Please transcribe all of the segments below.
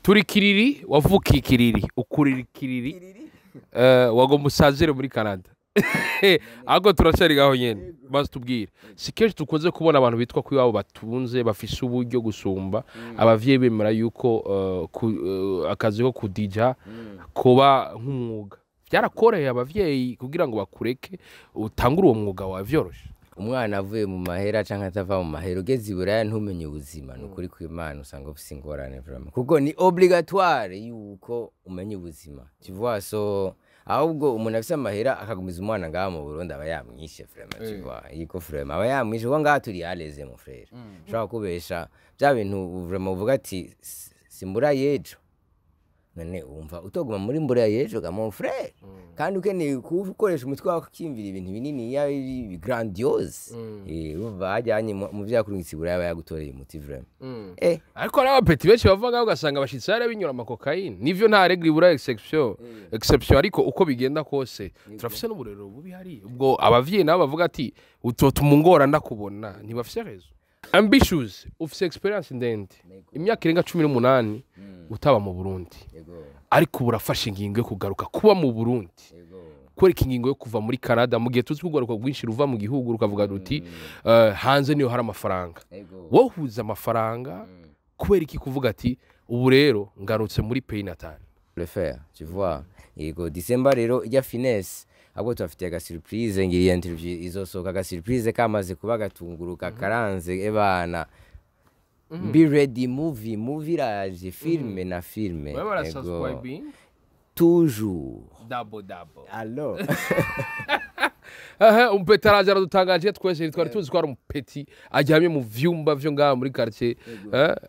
turi kiriri wavukiye kiriri ukurira kiriri wagomba usazire muri Canada ahubwo turacari gaho nyene maze tubwire si kenshi tukunze kubona abantu bitwa ko iwabo batunze bafise uburyo gusumba abavyeyi bemera yuko akazi ko kudija kuba nk'umwuga byarakoreye abavyeyi kugira ngo bakureke utangure uwo mwuga wa vyoroshe. Umwana avuye mu mahera canke atava mu mahera ugeze iburaya ntumenye ubuzima nukuri kw'Imana usanga ufise ingorane vraiment kuko ni obligatoire yuko umenye ubuzima tu vois so ahubwo umuntu afise amahera akagumiza umwana ngaha mu Burundi aba yamwishe vraiment tu vois yiko vraiment aba yamwishe kuko ngaha turi aleze mon frère ushaka kubesha bya bintu vraiment uvuga ati simbura yejo none umva utoguma muri mbura yejo ga mon frère kandi ukeneye gukoresha umutwe wako kimvira ibintu binini ya grandiose uva ajyanye mu vyakurungitsi buraya yagutoreye umuti vraiment ariko n'aba petit benshi bavuga ugasanga bashitse yari binyura amakokaine nivyo nta regli buraya exception ariko uko bigenda kose turafise n'uburero bubi hari ubwo abavyeyi nabo bavuga ati utotuma ngora ndakubona ntibafise rezo. Ambitious ufise experience ndende imyaka irenga 18 utaba mu Burundi ariko burafasha ingingo yo kugaruka kuba mu Burundi kwereka ingingo yo kuva muri Canada mu gihe tuzi kugaruka gwinshi ruva mu gihugu rukavuga ruti hanze niyo hari amafaranga wo huza amafaranga kwereka kuvuga ati ubu rero ngarutse muri pays natal le faire tu vois yego December rero ijya finesse ahubwo tubafite aga surprise ngiriye interview izosoka aga surprise kamaze kuba gatunguruka karanze ebana be ready movie raje filme na filme ego toujours double alors umpeti araje aradutangaje twese twari tuzi ko ari umpeti ajyamye mu vyumba vyo ngaha muri quartier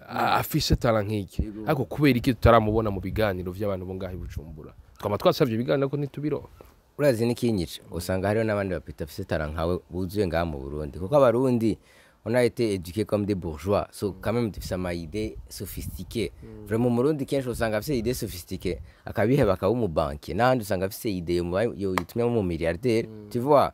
afise talent nk'iki ariko kubera iki tutaramubona mu biganiro vy'abantu bo ngaha i Bujumbura twama twasavye ibiganiro ko ntitubiro urazi n'ikinyica usanga hariho n'abandi bapita afise talent nkawe buzuye ngaha mu Burundi kuko abarundi on a été éduqués comme des bourgeois so quand même dufise ama idée sophistiquée vraiment mu Burundi kenshi usanga afise idée sophistiquée akabiheba akaba mu banki n'ahandi usanga afise idée yo yitumye mu milliardaire tu vois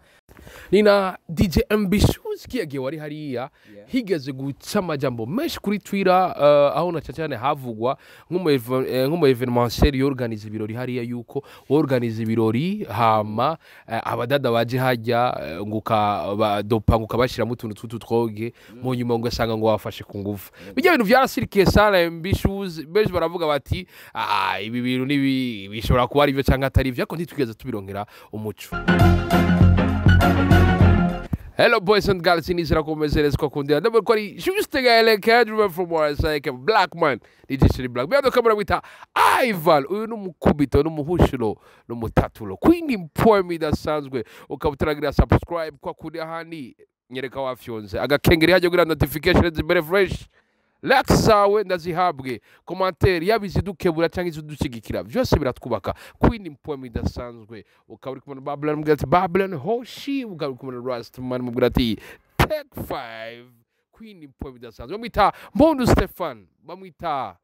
nina DJ Ambitious kiyagiye wari hariya higeze guca amajambo menshi kuri Twitter aho na cyane havugwa nk'umu evenementiel yorganize ibirori hariya yuko organize ibirori hama abadada baje hajya nguka badopa nguka bashira mu tuntu tutwoge mu nyuma ngasanga ngo wafashe ku ngufu bijya bintu byarasirikiye sana Ambitious benshi baravuga bati ibi bintu nibi bishobora kuba ari byo cyangwa atari byo ariko ntitugeze tubironkera umuco. Hello boys and girls, inizira kumezereza kwa kundi ndabwo ko ari juste gale cadre from where I say black man DJ Black bya kamera bita Ivan uyu numukubito numuhushiro numutatulo queen poem idasanzwe ukabutaragira subscribe kwa kundi ahandi nyereka wafyonze agakengeri hajye kugira notification zibere fresh like zawe ndazihabwe commentaire yabizidukebura cyangwa izudushyigikira byose biratwubaka queen poem idasanzwe ukaburi kumana Babylon mugati Babylon hoshi ukaburi kumana Rust man mugati take 5 queen poem idasanzwe bamwita Mbondo Stefan bamwita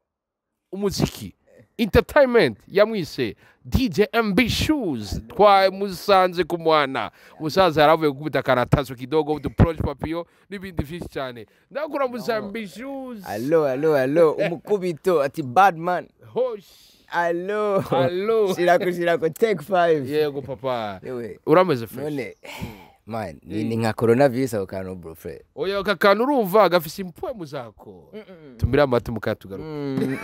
umuziki entertainment yamwise DJ Ambitious twa musanze kumwana musaza yaravuye kubita karatazo kidogo du project papio nibindi fishi cyane ndakura musanze Ambitious allo umukubito ati bad man hosh allo shirako take 5 yego papa urameze fresh none man ni nka coronavirus aho kantu bro frere oya kakanu urumva gafise impwe muzako tumira amatu mukatugaruka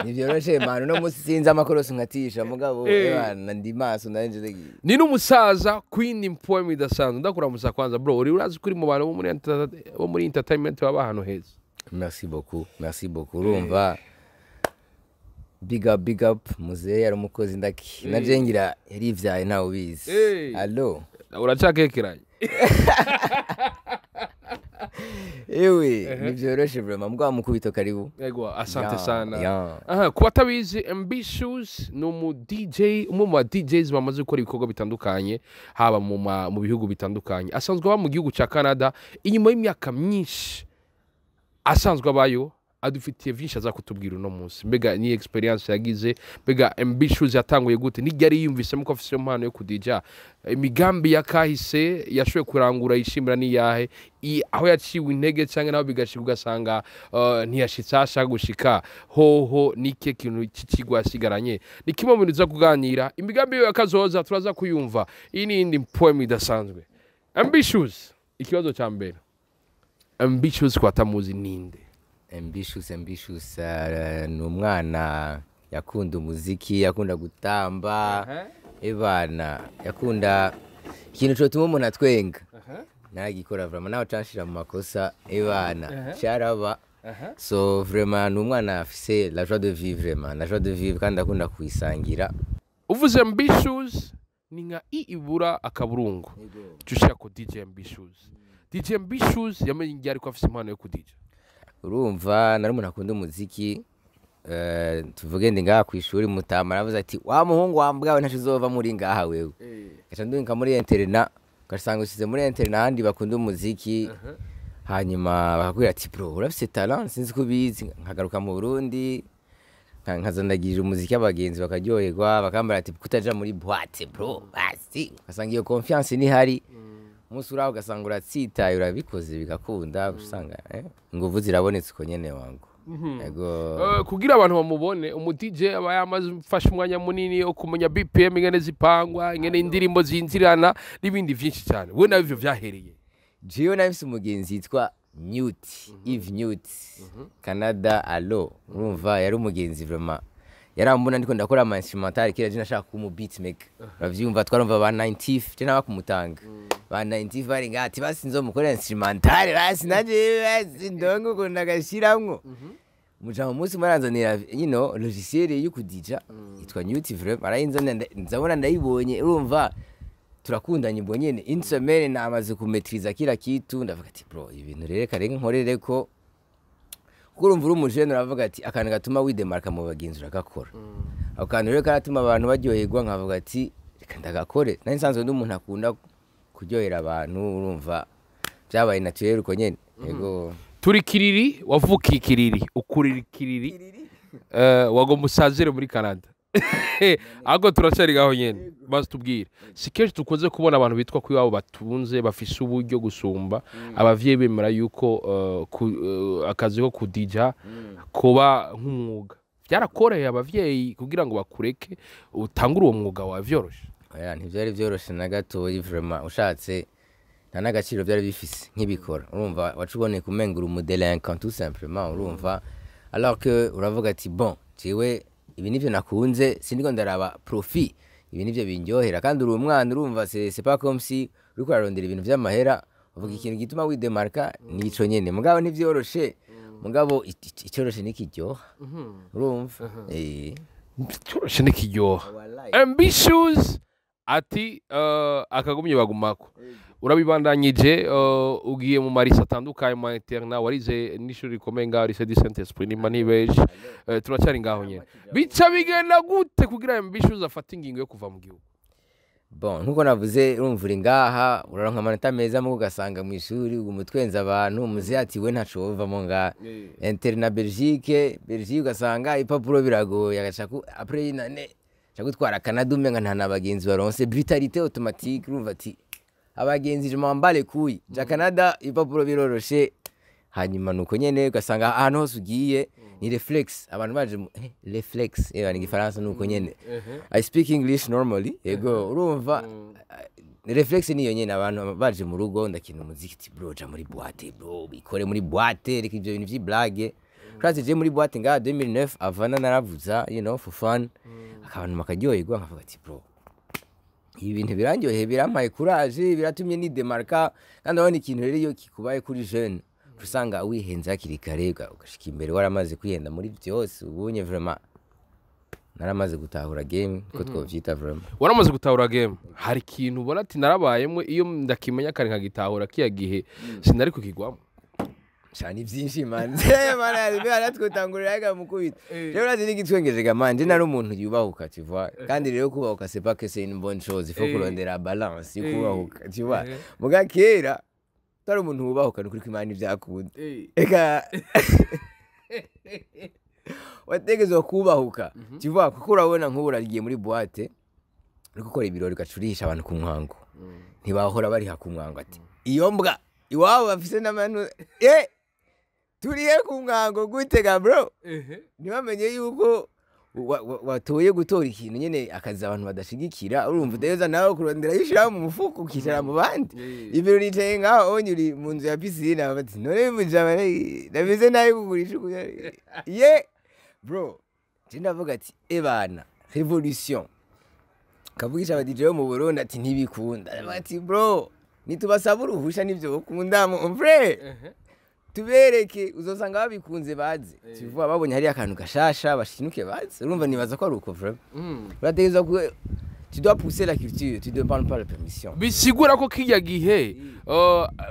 nivyoroshe man no musinza amakoroso nkatisha mugabo ebana ndi maso nanje ni n'umusaza queen impwe idasanzwe ndakura musa kwanza bro uri urazi kuri mu bantu bo muri entertainment baba hano heza. Merci beaucoup urumva big up muzehe yari umukozi ndaki najengira yari ivyaye ntawe ubizi allo uracakekeraye ewe nivyoroshe vraiment mugwa mukubito karibu yego asante sana kuba tabizi Ambitious no mu DJ umwe mu DJs bamaze gukora ibikorwa bitandukanye haba mu bihugu bitandukanye asanzwe aba mu gihugu cya Canada inyuma y'imyaka myinshi asanzwe abayo adufitiye vyinshi aza kutubwira uno munsi mbega ni experience yagize mbega ambitious yatanguye gute nigari yumvise muko afise impano yo kudija imigambi yakahise yashoye kurangura yishimira ni yahe aho yaciwe intege cyangwa naho bigashika ugasanga ntiyashitsa ashaka gushika hoho nike kintu kikigwa sigaranye ni kimwe mu bintu za kuganira imigambi yo yakazoza turaza kuyumva iyi ni indi poem idasanzwe ambitious ikibazo cya mbere ambitious kwatamuzi ninde ambitious ni umwana yakunda umuziki yakunda gutamba ebana yakunda ikintu cyo tuma umuntu atwenga nagikora vraiment naho canshira mu makosa ebana cyaraba so vraiment ni umwana afise la joie de vivre vraiment la joie de vivre kandi akunda kuisangira uvuze ambitious ni nka ibura akaburungu cyushya ko DJ ambitious yamenye ngiye ariko afise impano yo kudija urumva nari umuntu akunda umuziki tuvuge ndi ngaha ku ishuri mutama aravuze ati wa muhungu wambwawe ntacu uzova muri ngaha wewe gaca ndunka muri internet ugasanga usize muri internet handi bakunda umuziki hanyuma bakakubwira ati bro urafise talent sinzi ko ubizi nkagaruka mu Burundi nkazandagirira umuziki abagenzi bakaryoherwa bakambara ati kutaja muri boîte bro basi ugasanga iyo confiance ni hari umunsi uraho ugasanga uratsitaye urabikoze bigakunda usanga inguvu zirabonetse uko nyene wangu kugira abantu bamubone DJ aba yamaze mfasha umwanya munini yo kumenya BPM ingene zipangwa ingene indirimbo zinzirana n'ibindi vyinshi cyane we nabivyo vyahereye jewe nabise umugenzi yitwa Ivyo Canada allo urumva yari umugenzi vraiment yarambona ndiko ndakora ama instrumental kira je nashaka kumu beatmaker bavyumva twarumva ba 90 je naba kumutanga ba 90 bari ngati basi nzomukora instrumental basi naje basi ndongo ko ndagashiramwo muja mu munsi maranzanira logiciel yo kudija yitwa vraiment arayinzana nzabona ndayibonye urumva turakundanye mbonye nyene insomere namaze kumetriza kila kitu ndavuga ati bro ibintu rere kare nkorere ko kurumva urumujene uravuga ati akantu gatuma widemarka mu bagenzi uragakora akantu rero karatuma abantu baryoherwa nkavuga ati reka ndagakore nari nsanzwe n'umuntu akunda kuryohera abantu urumva byabaye naturel uko nyene yego turi kiriri wavukiye kiriri ukurira kiriri wago musazire muri Canada ago turacari gaho nyene basi tubwire sikeje tukoze kubona abantu bitwa ko iwabo batunze bafise uburyo gusumba abavyeyi bemera yuko akazi ko kudija kuba nk'umwuga byarakoreye abavyeyi kugira ngo bakureke utangure uwo mwuga wa vyoroshe ntivyari vyoroshe na gato vraiment ushatse nta n'agaciro byari bifise nk'ibikora urumva wacuboneye kumengura umudelinquent tout simplement urumva alors que uravuga ati bon jewe ibi nivyo nakunze sindiko ndaraba profit ibi nivyo binjohera kandi uri umwana urumva c'est pas comme si uriko ararondera ibintu vy'amahera uvuga ikintu gituma widemarka nico nyene mugabo ntivyoroshe mugabo icoroshe nikiryoha urumva icoroshe nikiryoha ambitious ati akagumye bagumako urabibandanyije ugiye mu marisa atandukanye mu interna warize n'ishuri rikomeye ngaho rise di Saint Esprit nimba nibeje turacari ngaho nyene bica bigenda gute kugira ambitious afata ingingo yo kuva mu gihugu bon nkuko navuze urumvura ngaha uraronka amanota meza mu ugasanga mu ishuri umutwenza abantu umuzi ati we ntaco wovamo nga interna Belgique ugasanga ipapuro biragoye agacaku après inane cyagutwara Canada umenga nta nabagenzi baronse brutalité automatique urumva ati abagenzi je mambale kuyi ja Canada ipapuro biroroshe hanyuma nuko nyene ugasanga ahantu hose ugiye ni reflex abantu baje reflex ni gifaransa nuko nyene I speak English normally yego urumva reflex niyo nyene abantu baje mu rugo ndakina umuziki bro ja muri boîte bro bikore muri boîte reka ivyo bintu vy'iblage Crazy je muri boîte nga 2009 avana naravuza for fun akabantu makaryoherwa nkavuga ati bro ibintu birangyoheye birampaye courage biratumye ni demarka kandi abone ikintu rero iyo kikubaye kuri jeune usanga wihenza hakiri kare ugashika imbere waramaze kwihenda muri byose ubunye vraiment naramaze gutahura game ko twovyita vraiment waramaze gutahura game hari ikintu ubona ati narabayemo iyo ndakimenya kare nkagitahura kiya gihe sinari kukigwamo cyane byinshi manze mana biratwutangurira mukubita rero nazi n'igitwengeje gamanje nari umuntu yubahuka tu vois kandi rero kubahuka c'est pas que c'est une bonne chose il faut kurondera balance yubahuka tu vois mugakera tari umuntu wubahuka n'ukuri kw'Imana ivyakunda eka wategezwa kubahuka kivuga kuko urabona nk'ubu uragiye muri boîte uri gukora ibirori ugacurisha abantu ku mwango ntibahora bari ha ku mwango ati iyo mbwa iwabo bafise n'amanu turiye ku mwango gutega bro ntibamenye yuko watoye gutora ikintu nyene akazi abantu badashigikira urumva udaheza nawe kurondera yishira mu mufuko ukicara mu bandi ibiro riteye ngaho onyuri mu nzu ya piscine bati none mujama ndabize nayo kugurisha bro ndavuga ati ebana revolution kavugisha aba DJ mu Burundi ati ntibikunda ati bro nitubasaba uruhusha nivyo ukunda mon frère tubereke uzosanga babikunze bazi kivuga babonye hari akantu gashasha bashinuke bazi urumva nibaza ko ari uko vraiment urategeza ko tu dois pousser la culture tu demandes pas la permission bisigura ko kijya gihe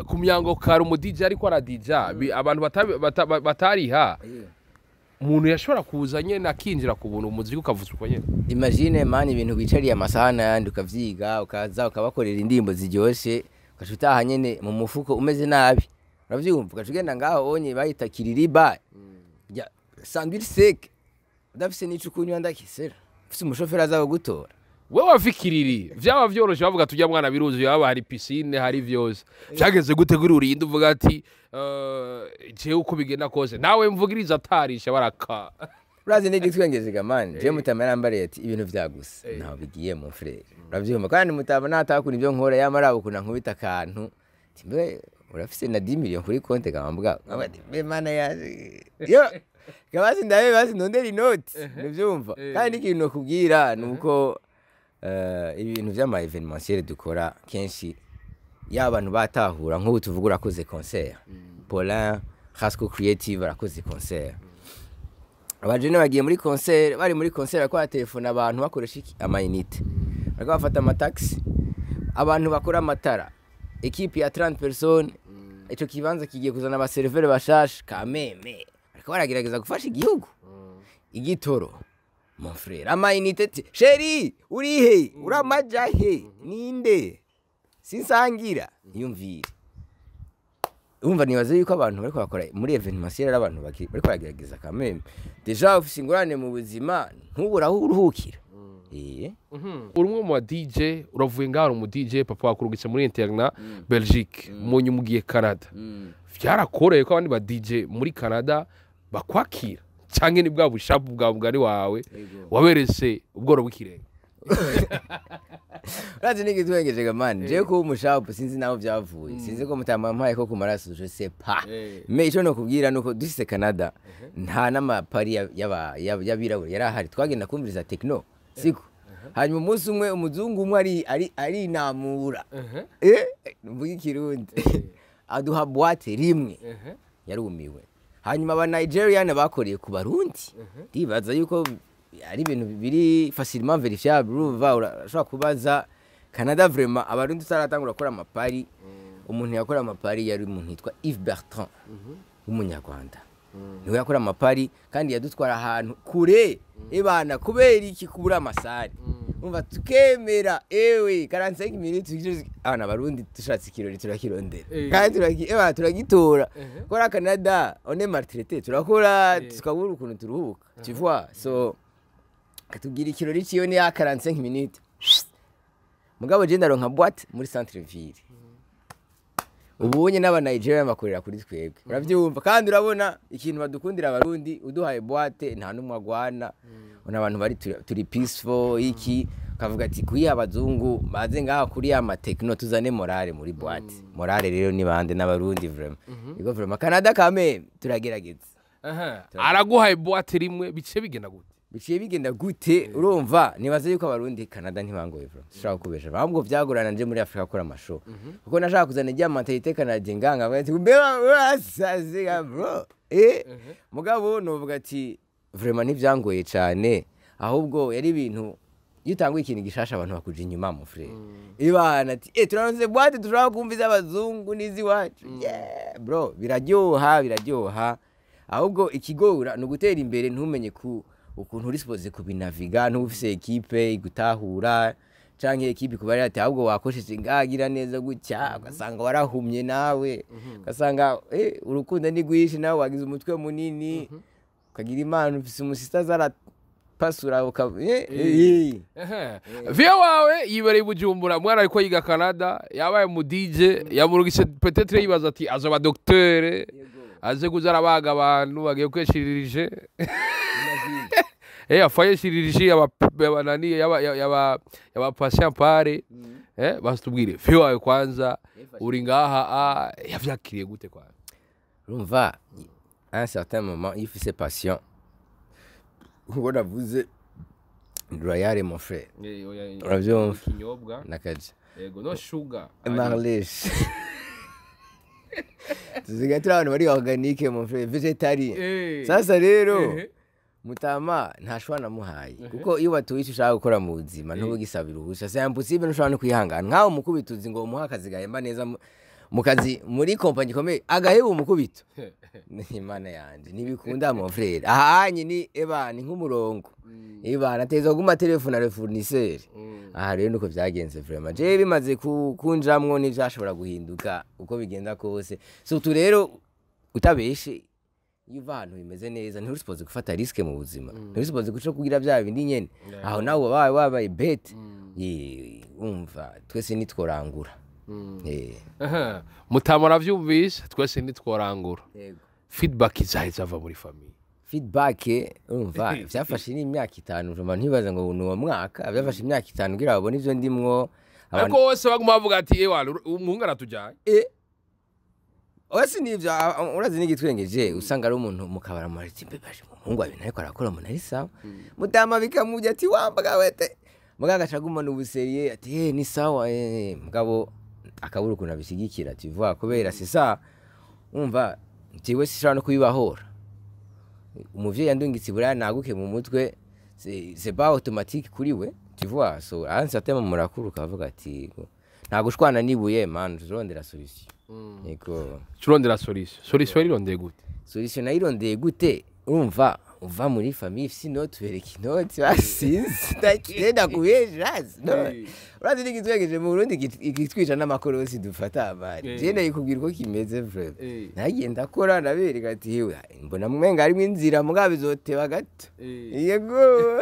ku myango kare umu DJ ariko aradija abantu batariha umuntu yashobora kuza nyene akinjira ku buntu umuziki ukavuzwa nyene imagine man ibintu bicariye amasahana yandi ukavyiga ukaza ukabakorera indirimbo ziryoshe ukashutaha nyene mu mufuko umeze nabi uravyumva ukagenda ngaho onye bayita KIRIRI bar ya sandwich sec udafise n'ico kunywa ndakisera ufise umushoferi azaga gutora wewe wafikiriri vyaba vyoroshe bavuga tujya mwana biruzi yaba hari piscine hari vyose byageze gute kuri urinda uvuga ati je uko bigenda kose nawe mvugiriza atarisha baraka urazi nige twengezega man je mutamara mbare ati ibintu vyagusa naho bigiye mu frere uravyumva kandi mutaba natakuna ibyo nkora yamarabo kuna nkubita akantu timbe urafise na 10 million kuri konte kambwa be mana yaje yo kabazi ndabe bazi ndondera inoti uvyumva kandi ikintu nokubwira nuko ibintu vy'ama evenementiel dukora kenshi y'abantu batahura nk'ubu tuvuga urakoze concert Paulin Hasco Creative arakoze concert abajene bagiye muri concert bari muri concert kwa telefone abantu bakoresha amayinite bariko bafata amataxi abantu bakora amatara equipe ya 30 personnes ico kibanza kigiye kuzana aba serveur bashasha kameme bariko baragerageza gufasha igihugu igitoro mon frère amayinite chéri urihe uramajahe ninde sinsangira yumvire umva nibaze yuko abantu bariko bakora muri evenementiel ari abantu bariko baragerageza kameme deja ufise ingorane mu buzima ntubura aho uruhukira urumwe mu DJ uravuye ngaho mu DJ papa wakurugitse muri interna Belgique munyu mugiye Canada vyarakoreye ko abandi ba DJ muri Canada bakwakira canke ni bwa bushapu bwa bugari wawe waberese ubworo bw'ikirenge urazi nige twengeje gamani je ko umushapu sinzi naho byavuye sinzi ko mutamampaye ko kumaraso je sais pas mais ico no kubwira nuko dufise Canada nta n'amapari y'abirabura yarahari twagenda kumviriza techno siko hanyuma umunsi umwe umuzungu umwe ari namura mvuga ikirundi aduha boîte rimwe yarumiwe hanyuma aba Nigerian bakoreye ku barundi ndibaza yuko ari ibintu biri facilement verifiable uruva urashobora kubaza Canada vraiment abarundi taratangura gukora amapari umuntu yakora amapari yari umuntu yitwa Yves Bertrand w'umunyarwanda niwe yakora amapari kandi yadutwara ahantu kure ebana kubera iki kubura amasari umva tukemera 45 minutes abana barundi tushatse ikirori turakirondera kandi turagitora kora Canada on est maltraité turakora tukabura ukuntu turuhuka tu vois so katubwira ikirori ciyo ni ya 45 minutes mugabo je ndaronka boîte muri centre ville ubunye n'aba Nigeria bakorera kuri twebwe uravyumva kandi urabona ikintu badukundira abarundi uduhaye boîte nta numwe agwana ona abantu bari turi peaceful iki kavuga ati kuyi abazungu baze ngaha kuri ama techno tuzane morale muri boîte morale rero ni bande n'abarundi vraiment iko vraiment Canada kame turagerageza araguhaye boîte rimwe bice bigenda gute urumva nibaze yuko abarundi Canada ntibangoye bro shaka kubesha bambwo vyagorana nje muri Afrika gukora amashow kuko nashaka kuzana ijya mentalité Canadien nganga bati mbeba wasaze bro mugabo novuga ati vraiment nivyangoye cyane ahubwo yari ibintu yitangwa ikintu gishasha abantu bakuja inyuma mu frère ibana ati turanze boîte turaba kumviza abazungu nizi wacu bro biraryoha ahubwo ikigora no gutera imbere ntumenye ku ukuntu uri suppose kubinaviga ntufise equipe igutahura canke ekipi kuba ati ahubwo wakosheje ngagira neza gutya ugasanga warahumye nawe ugasanga urukundo ni rwinshi nawe wagize umutwe munini ukagira imana ufise umusista zarapasura Vyo wawe yibereye i Bujumbura mwana ariko yiga Canada yabaye mu DJ yamurugise peut-être yibaza ati azoba docteur aze kuza arabaga abantu bagiye kweshiririje afaye shiririje abanani yaba patient pare basitubwire Vyo wawe kwanza uri ngaha yavyakiriye gute kwa urumva à un certain moment il fait passion ubona vuze royal mon frère uravyumva kinyobwa nakaje yego no sugar marlish tuzigatira abantu bari organique mon frère végétarien sasa rero mutama ntashobora namuhaye kuko iyo batuwisha ushaka gukora mu buzima ntubugisabira ubusa c'est impossible ntushobora no kwihangana nkaho umukubituzi ngo umuha akazi gahemba neza mu kazi muri kompanyi ikomeye agaheba umukubito n'Imana yanje nibikunda mon frère ahanye ni ni nk'umurongo nateza guma telefone na fournisseur aha rero nuko byagenze vraiment je bimaze kunjamwo n'ivyashobora guhinduka uko bigenda kose surtout rero utabeshe yuva ahantu bimeze neza nturusipoze gufata riske mu buzima nturusipoze guca kugira bya bindi nyene aho nawe wabaye bet umva twese nitworangura Mutama aravyumvise twese nitworangura feedback izaheza ava muri famille feedback umva vyafashe n'imyaka 5 vraiment ntibaza ngo uwo mwaka byafashe imyaka 5 kugira babone ivyo ndimwo ariko wose baguma bavuga ati umuhungu aratujaye Wasi nivyo urazi n'igitwengeje usanga ari umuntu mukabara mu ati mbebashe umuhungu abintu ariko arakora umuntu ari sawa Mutama bikamujya ati wambaga wete mugaga cagumana ubuseriye ati ni sawa mugabo akabura ukuntu abishigikira tu vois kubera sisa umva tiwe sishana kubibahora umuvye yandungitse buraya naguke mu mutwe c'est pas automatique kuri we tu vois so à un certain moment murakuruka avuga ati nta gushwana nibuye man turondera solution eko turondera solution irondeye gute solution irondeye gute urumva uva muri famille sino tubereka inoti basinze ndakenda kubejaza urazi n'igitwegeje mu Burundi igitwisha n'amakorosi dufata abari je ndayikubwira uko kimeze vrai nagenda kora nabereka ati hewe mbona mwenga ari mwinzira mugabe zoteba gato yego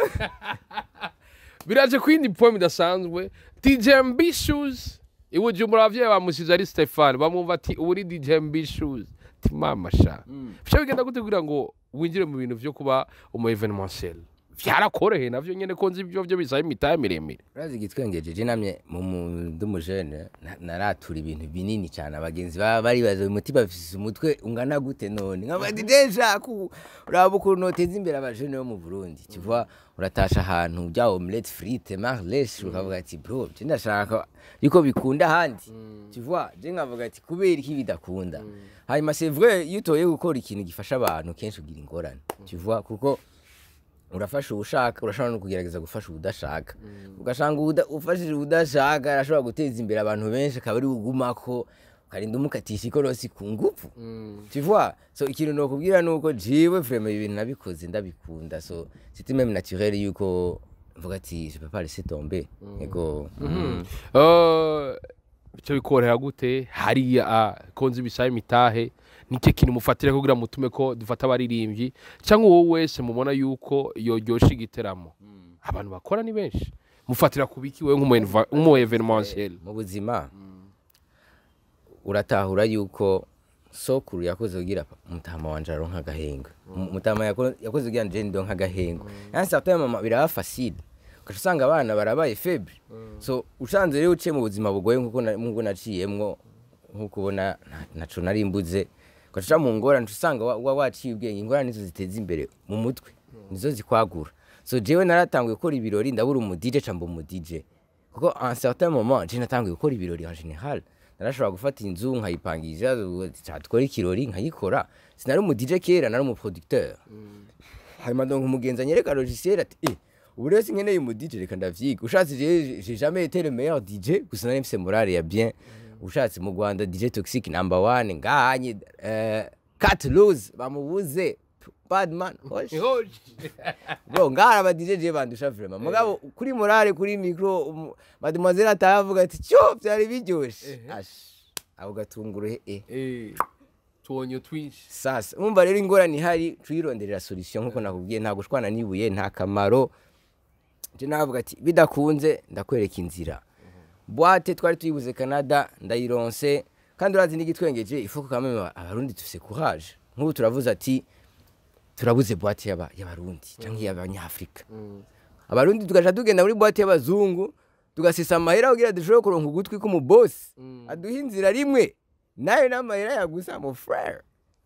biraje kwindi point idasanzwe DJ Ambitious Ibujumbura abavyeyi bamusize ari Stefan bamumva ati uri DJ Ambitious mama sha byo bigenda gutegura ngo winjire mu bintu byo kuba umu evenementiel vyarakoroheye navyo nyene ko nzi ibyo bisaba imitaye miremire urazi gitwengeje je namye mu jeune naratura ibintu binini cyane abagenzi bari bazo umutima bafise umutwe ungana gute none nkabadi deja ku uraba ukuntu noteza imbere abajene bo mu Burundi kivuga uratasha ahantu bya omelette frite marlesh ukavuga ati bro je ndashaka yuko bikunda handi kivuga je nkavuga ati kubera iki bidakunda hanyuma c'est vrai yutoye gukora ikintu gifasha abantu kenshi ugira ingorane kivuga kuko urafasha ubushaka urashobora no kugerageza gufasha ubudashaka ugashanga ufashije ubudashaka arashobora guteza imbere abantu benshi akabari ugumako karinda umukatisha ikorosi ku ngufu tu vois so ikintu no kubwira nuko jiwe vraiment ibintu nabikoze ndabikunda so c'était même naturel yuko mvuga ati je peux pas laisser tomber ego cyo bikorera gute hari konzi bisaye mitahe nike kintu mufatira kugira mutume ko dufata abaririmbyi cyangwa wowe wese mubona yuko yoryosha igiteramo abantu bakora ni benshi mufatira kubiki we nk'umu evenementiel mu buzima uratahura yuko sokuru yakoze ugira Mutama wanje aronka gahenga Mutama yakoze ugira nje ndonka gahenga yanse atema biraba facile ukasanga abana barabaye febre so ushanze rero uce mu buzima bugoye nkuko naciyemwo nkuko ubona naco narimbuze ukaca mu ngorane usanga waciye ubwenge ingorane nizo ziteza imbere mu mutwe nizo zikwagura so jewe naratanguye gukora ibirori ndabura umu DJ cambo mu DJ kuko à un certain moment je natanguye gukora ibirori en général narashobora gufata inzu nkayipangija twakora ikirori nkayikora sinari umu DJ kera nari umu producteur hanyuma donc umugenza nyereka logiciel ati uretse nkeneye umu DJ reka ndavyiga ushatse j'ai jamais été le meilleur DJ gusa nari mfise morale ya bien ushatse mu Rwanda DJ Toxic number 1 ngahanye 4 lose bamubuze badman hoshi bro ngara aba DJ je bandusha vraiment mugabo kuri morale kuri micro mademoiselle atavuga ati cyo byari biryoshe abo gatunguru tuonyo twinshi sasa umva rero ingorane ihari tuyironderera solution nkuko nakubwiye nta gushwana nibuye nta kamaro je navuga ati bidakunze ndakwereka inzira boîte twari tuyibuze Canada ndayironse kandi urazi n'igitwengeje ifuko kamwe abarundi tufise courage nk'ubu turavuze ati turabuze boîte y'abarundi canke y'abanyafrika abarundi tugaja tugenda muri boîte y'abazungu tugasisa amahera kugira dushobore kuronka ugutwi ku mu boss aduha inzira rimwe nayo n'amahera yagusa mu frère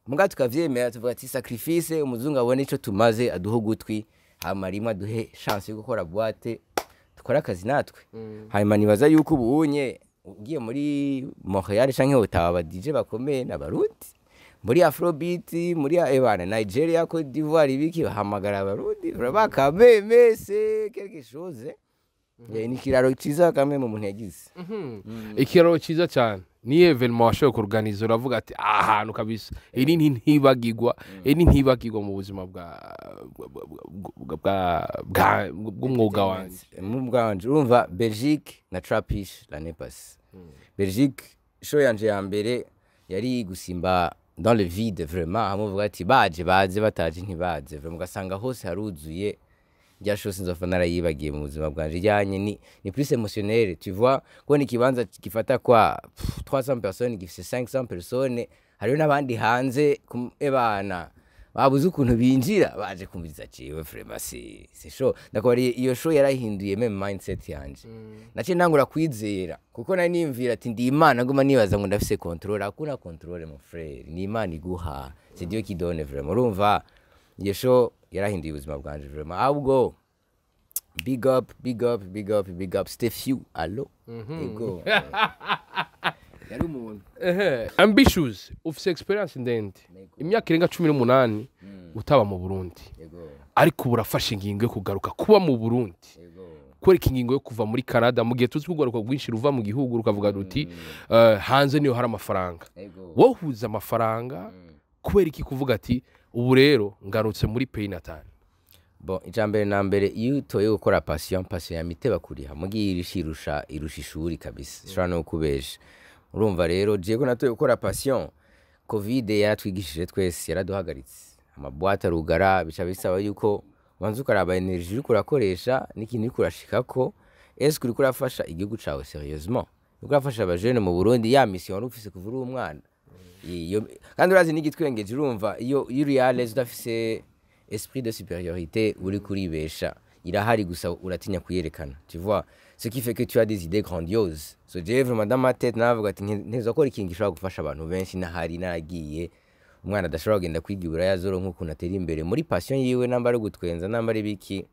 muga tukavyemera tuvuga ati sacrifice umuzungu abone ico tumaze aduha ugutwi hama rimwe aduhe chance yo gukora boîte tukora akazi natwe hanyuma nibaza yuko ubunye ugiye muri Montreal canke Ottawa DJ bakomeye n'abarundi muri Afrobeat muri ebana Nigeria Côte d'Ivoire ibiki bahamagara abarundi bakameme c'est quelque chose ni kiraro ciza kamwe mu muntu yagize ikiraro ciza cyane ni evenement washoboye kuorganiza uravuga ati ahantu kabisa iri ntibagirwa mu buzima bw'umwuga wanje urumva Belgique na Trapish l'année passée Belgique show yanje ya mbere yari gusimba dans le vide vraiment amuvuga ati baje bataje ntibaze vraiment ugasanga hose haruzuye rya chose nzofa narayibagiye mu buzima bwanje ryanye ni plus émotionnel tu vois ko ni kibanza gifata kwa 300 personnes gifise 500 personnes hariyo nabandi hanze ebana babuze ukuntu binjira baje kumviza ciwe vraiment c'est show ndakora iyo show yarahinduye meme mindset yanje nace ntangura kwizera kuko nari nimvira ati ndi Imana ngoma nibaza ngo ndafise control akuna control mon frère ni Imana iguha c'est Dieu qui donne vraiment urumva iyo show yarahinduye ubuzima bwanje vraiment ahubwo big up Steffiu allo ego yari umuntu ambitious ufise experience ndende imyaka irenga 18 utaba mu Burundi ariko burafasha ingingo yo kugaruka kuba mu Burundi kwereka ingingo yo kuva muri Canada mu gihe tuzi kugaruka gwinshi ruva mu gihugu rukavuga ruti hanze niyo hari amafaranga wowe huza amafaranga kwereka kuvuga ati ubu rero ngarutse muri pays natal bon ijambere na mbere iyo utoye gukora passion ya miteba kuriha mugiye irusha ishuri kabisa shora no kubesha urumva rero je ko natoye gukora passion covid yaratwigishije twese yaraduhagaritse amabwata rugara bica bisaba yuko wanzu karaba energy uri kurakoresha n'ikintu kurashikako est-ce que uri kurafasha igihugu cawe sérieusement uri kurafasha abajene mu Burundi ya mission wari ufise kuvura umwana iyo kandi urazi n'igitwengeje urumva iyo reales udafise esprit de supériorité uri kuribesha irahari gusa uratinya kuyerekana tu vois ce qui fait que tu as des idées grandioses so j'ai vraiment dans ma tête navuga ati ntezo ko ikingi shobora gufasha abantu benshi nahari naragiye umwana adashobora kugenda kwigibura yazoro nkuko natera imbere muri passion yiwe namba ari gutwenza namba ari biki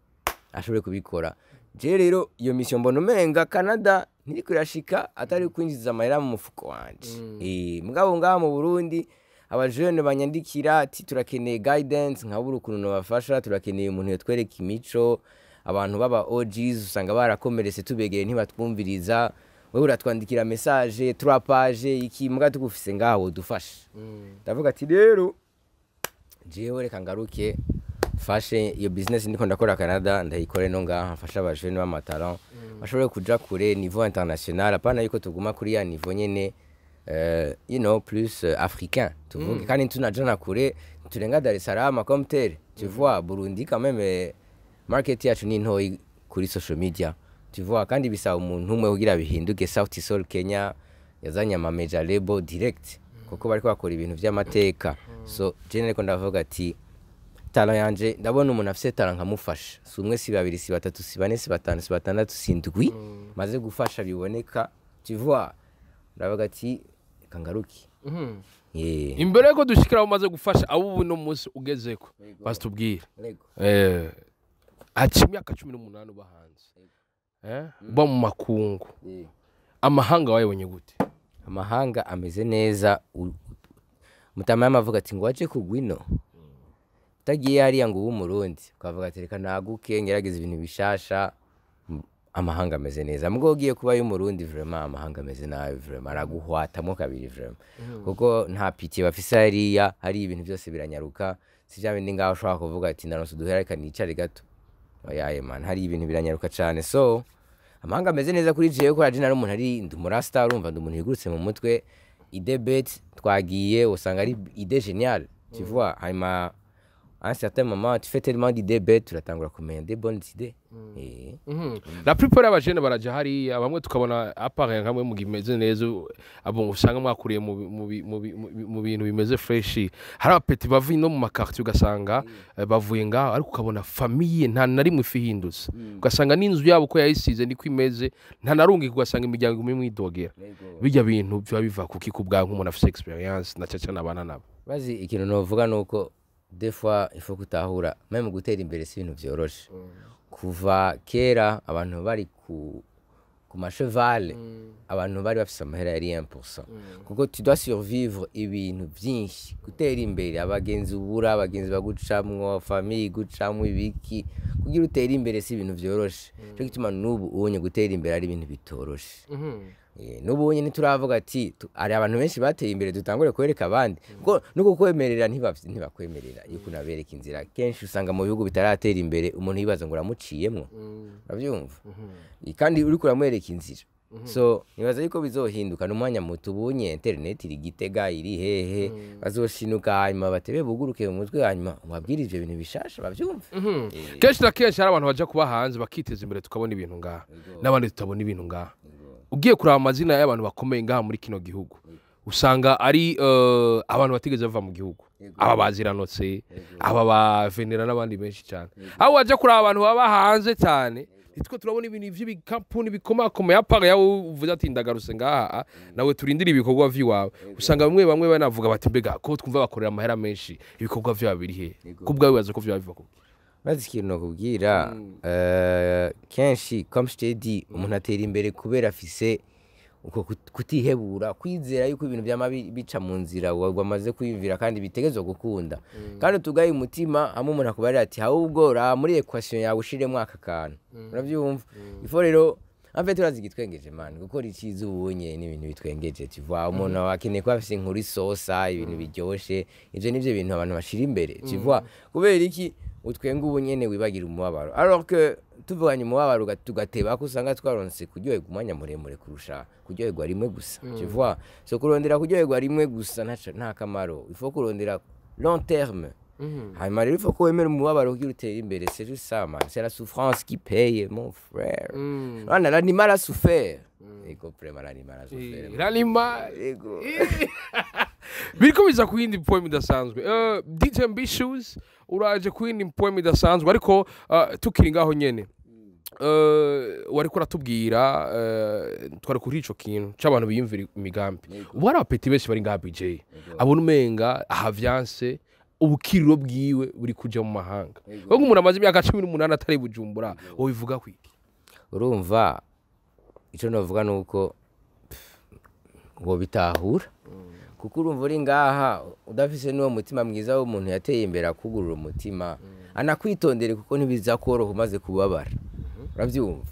ashobore kubikora je rero iyo mission mbona umenga Canada ntiri kurashika atari kwinjiza amahera mu mufuko wanje mugabo ngaha mu Burundi abajene banyandikira ati turakeneye guidance nkabura ukuntu nabafasha turakeneye umuntu yatwereka imico abantu baba OGs usanga barakomeretse tubegeye ntibatwumviriza wewe uratwandikira message 3 page iki muga tugufise ngaho dufashe ndavuga ati rero jewe reka ngaruke fashe iyo business ndiko ndakora Canada ndayikore no ngaha mfasha abajene b'amatalent bashobore kuja kure niveau international apana yuko tuguma kuri ya niveau nyene you know plus africain tuvuge kandi tunajana kure turenga Dar es Salaam comme tel tu vois Burundi quand même market yacu ni ntoyi kuri social media tu vois kandi bisaba umuntu umwe kugira bihinduke South Soul Kenya yazanye ama major label direct kuko bariko bakora ibintu vy'amateka so generally ko ndavuga ati talent yanje ndabona umuntu afise talent nkamufasha si umwe si babiri si batatu si bane si batanu si batandatu si ndwi maze gufasha biboneka tu vois ndavuga ati kangaruki imbere yuko dushikira umaze gufasha abo ubu no munsi ugezeko basitubwira ati imyaka 18 bahanze ba mu makungu amahanga wayibonye gute amahanga ameze neza mutama yamavuga ati ngo waje kugwino tagiye hariya ngo Umurundi ukavuga ati reka naguke ngerageza ibintu bishasha amahanga ameze neza mugo ugiye kuba y'Umurundi vraiment amahanga ameze nabi vraiment araguhwatamo kabiri vraiment kuko nta pitiye bafise hariya hari ibintu byose biranyaruka si bya bindi ngaho ushobora kuvuga ati ndaronse uduhera reka nicare gato oyaye man hari ibintu biranyaruka cyane so amahanga ameze neza kuri jewe ko rajina ari umuntu ari ndumurasta urumva ndumuntu yigurutse mu mutwe ide bête twagiye usanga ari ide géniale tu vois hanyuma à un certain moment tu fais tellement d'idées bêtes turatangura kumenya des bonnes idées la plupart y'abajene baraja hari bamwe tukabona appareil nkamwe mu gimeze neza abo usanga mwakuriye mu bintu bimeze fresh hari abapeti bavuye no mu makarti ugasanga bavuye ngaho ariko ukabona famille nta na rimwe ifihindutse ugasanga n'inzu yabo ko yayisize niko imeze nta narungi ugasanga imiryango imwe mwidogera bijya bintu byo biva kuki kubwa nk'umuntu afite experience na caca nabana nabo bazi ikintu novuga nuko des fois il faut kutahura même gutera imbere si ibintu byoroshe kuva kera abantu bari ku machevale abantu bari bafise amahera yari 1% kuko tu dois survivre ibintu byinshi gutera imbere abagenzi ubura abagenzi bagucamwo famille gucamwo ibiki kugira utera imbere si ibintu byoroshe cyo gituma nubu ubonye gutera imbere ari ibintu bitoroshe n'ubonye ntituravuga ati ari abantu benshi bateye imbere dutangure kwereka abandi ngo nuko kwemerera ntibakwemerera yuko nabereka inzira kenshi usanga mu bihugu bitaratera imbere umuntu yibaza ngo uramuciyemwo urabyumva kandi uri kuramwereka inzira so nibaza yuko bizohinduka n'umwanya muto ubonye internet iri Gitega iri hehe bazoshinuka hanyuma batebe buguruke mu mutwe hanyuma wabwira ivyo bintu bishasha bavyumva kenshi na kenshi hari abantu baja kuba hanze bakiteza imbere tukabona ibintu ngaha n'abandi tutabona ibintu ngaha ugiye kuraba amazina y'abantu bakomeye ngaha muri kino gihugu usanga ari abantu batigeze bava mu gihugu aba baziranotse aba bavenera n'abandi benshi cyane aho waje kuraba abantu baba hanze cyane nitwe turabona ibintu by'ibikampuni bikomakomeye apara yawe uvuze ati ndagarutse ngaha nawe turindira ibikorwa vy'iwawe usanga bamwe banavuga bati mbega ko twumva bakorera amahera menshi ibikorwa vyabo biri he kubwa wibaza ko vyaba biva kuki bazi ikintu nakubwira kenshi comme je t'ai dit umuntu atera imbere kubera afise uko kutihebura kwizera yuko ibintu byama bica mu nzira wamaze kwiyumvira kandi bitegezwe gukunda kandi tugaye umutima hamwe umuntu akubarira ati ahubwo muri equation yawe ushiremo aka kantu uravyumva ifo rero amfete urazi gitwengeje man gukora ikizi ubonye n'ibintu bitwengeje tivwa umuntu akeneye ko afise inkuru isosa ibintu biryoshe ivyo nivyo bintu abantu bashira imbere tivwa kubera iki utwenga ubunyene wibagira umubabaro alors que tuvanye umubabaro tugateba ko usanga twaronse kuryoherwa umwanya muremure kurusha kuryoherwa rimwe gusa tu vois so kurondera kuryoherwa rimwe gusa nta kamaro il faut kurondera long terme hanyuma rero il faut ko wemera umubabaro kugira utere imbere c'est juste ça man c'est la souffrance qui paye mon frère l'animal a souffert ego prema l'animal a souffert l'animal ego biriko biza ku yindi poem idasanzwe DJ Ambitious uraje ku yindi poem idasanzwe ariko tukiri ngaho nyene wariko ratubwira twari kuri ico kintu c'abantu biyumvira imigambi ubu hari abapeti benshi bari ngaha BJ abona umenga ahavyanse ubukiriro bwiwe buri kuja mu mahanga ngo umuntu amaze imyaka 18 atari Bujumbura wobivuga kwiki urumva ico novuga nuko ngo bitahura kuko urumva uri ngaha udafise n'uwo mutima mwiza w'umuntu yateye imbere akugurura umutima anakwitondere kuko ntibiza koroha umaze kubabara uravyumva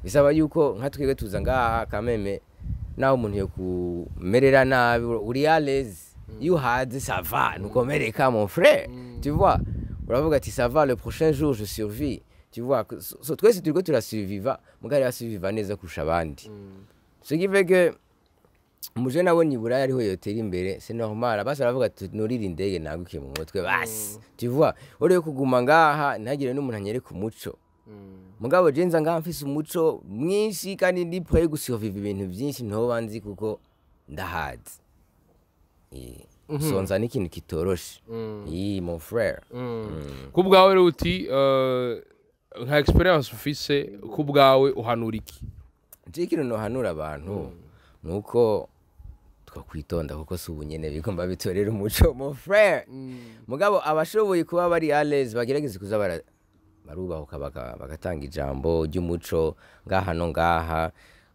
bisaba yuko nka twebwe tuza ngaha kameme naho umuntu yo kumerera nabi uri à l'aise you had ça va nukomereka mon frère tu vois uravuga ati ça va le prochain jour je survis tu vois so twese turiko turasurviva mugari asuviva neza kurusha abandi ce qui fait que umuje nabonye ibura yariho yotera imbere c'est normal abasa baravuga tunurira indege nagukiye mu mutwe basi tu vois uri kuguma ngaha ntagire n'umuntu anyereka umuco mugabo jenza ngaha mfise umuco mwinshi kandi ndi prêt gusurviva ibintu byinshi nto banzi kuko ndahazi sonza n'ikintu kitoroshe mon frère kubwawe rero uti nka experience ufise kubwawe uhanura iki ikintu no hanura abantu nuko twakwitonda kuko si ubunyene bigomba bitorera umuco mon frère mugabo abashoboye kuba bari à l'aise bagerageze kuza barubahuka bagatanga ijambo ry'umuco ngaha no ngaha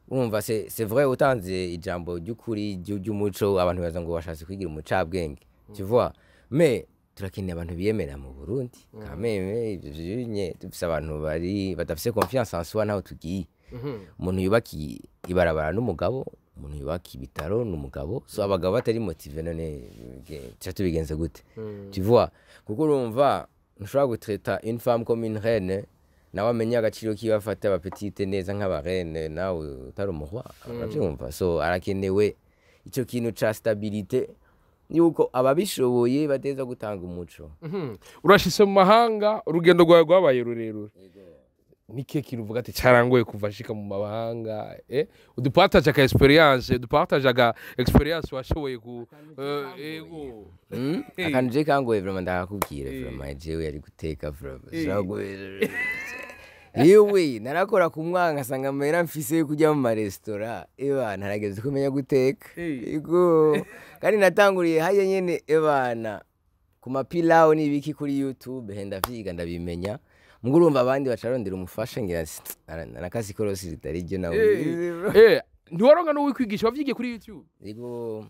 urumva c'est vrai utanze ijambo ry'ukuri ry'umuco abantu baza ngo bashatse kwigira umucabwenge tu vois mais turakeneye abantu biyemera mu Burundi kameme ivyo dufise abantu bari badafise confiance en soi naho tugiye umuntu yubaki ibarabara n'umugabo umuntu yubaka ibitaro n'umugabo so abagabo batari motive none tubigenze gute tu vois kuko urumva ntushobora gutreta une femme comme une reine nawe amenya agaciro kiwe afata abapetite neza nk'abarene nawe utari umuhwa urabyumva so arakenewe icyo kintu ca stabilité yuko ababishoboye bateza gutanga umuco urashitse mu mahanga urugendo rwawe rwabaye rurerure nike kintu uvuga ati cyarangoye kuva shika mu mahanga udupartage aka experience washoboye ku ego akantu je kangoye vraiment ndakakubwira vraiment jewe yari guteka vraiment zagoye yewe narakora ku mwanga nkasanga amahera mfise yo kujya mu maresitora ebana narageze kumenya guteka ego kandi natanguriye haye nyene ebana ku mapilawo n'ibiki kuri YouTube henda vyiga ndabimenya mugurumva abandi bacarondera umufasha ngira nakasi korosi zitarije nawe ntiwaronga no wikwigisha bavyigiye kuri YouTube ego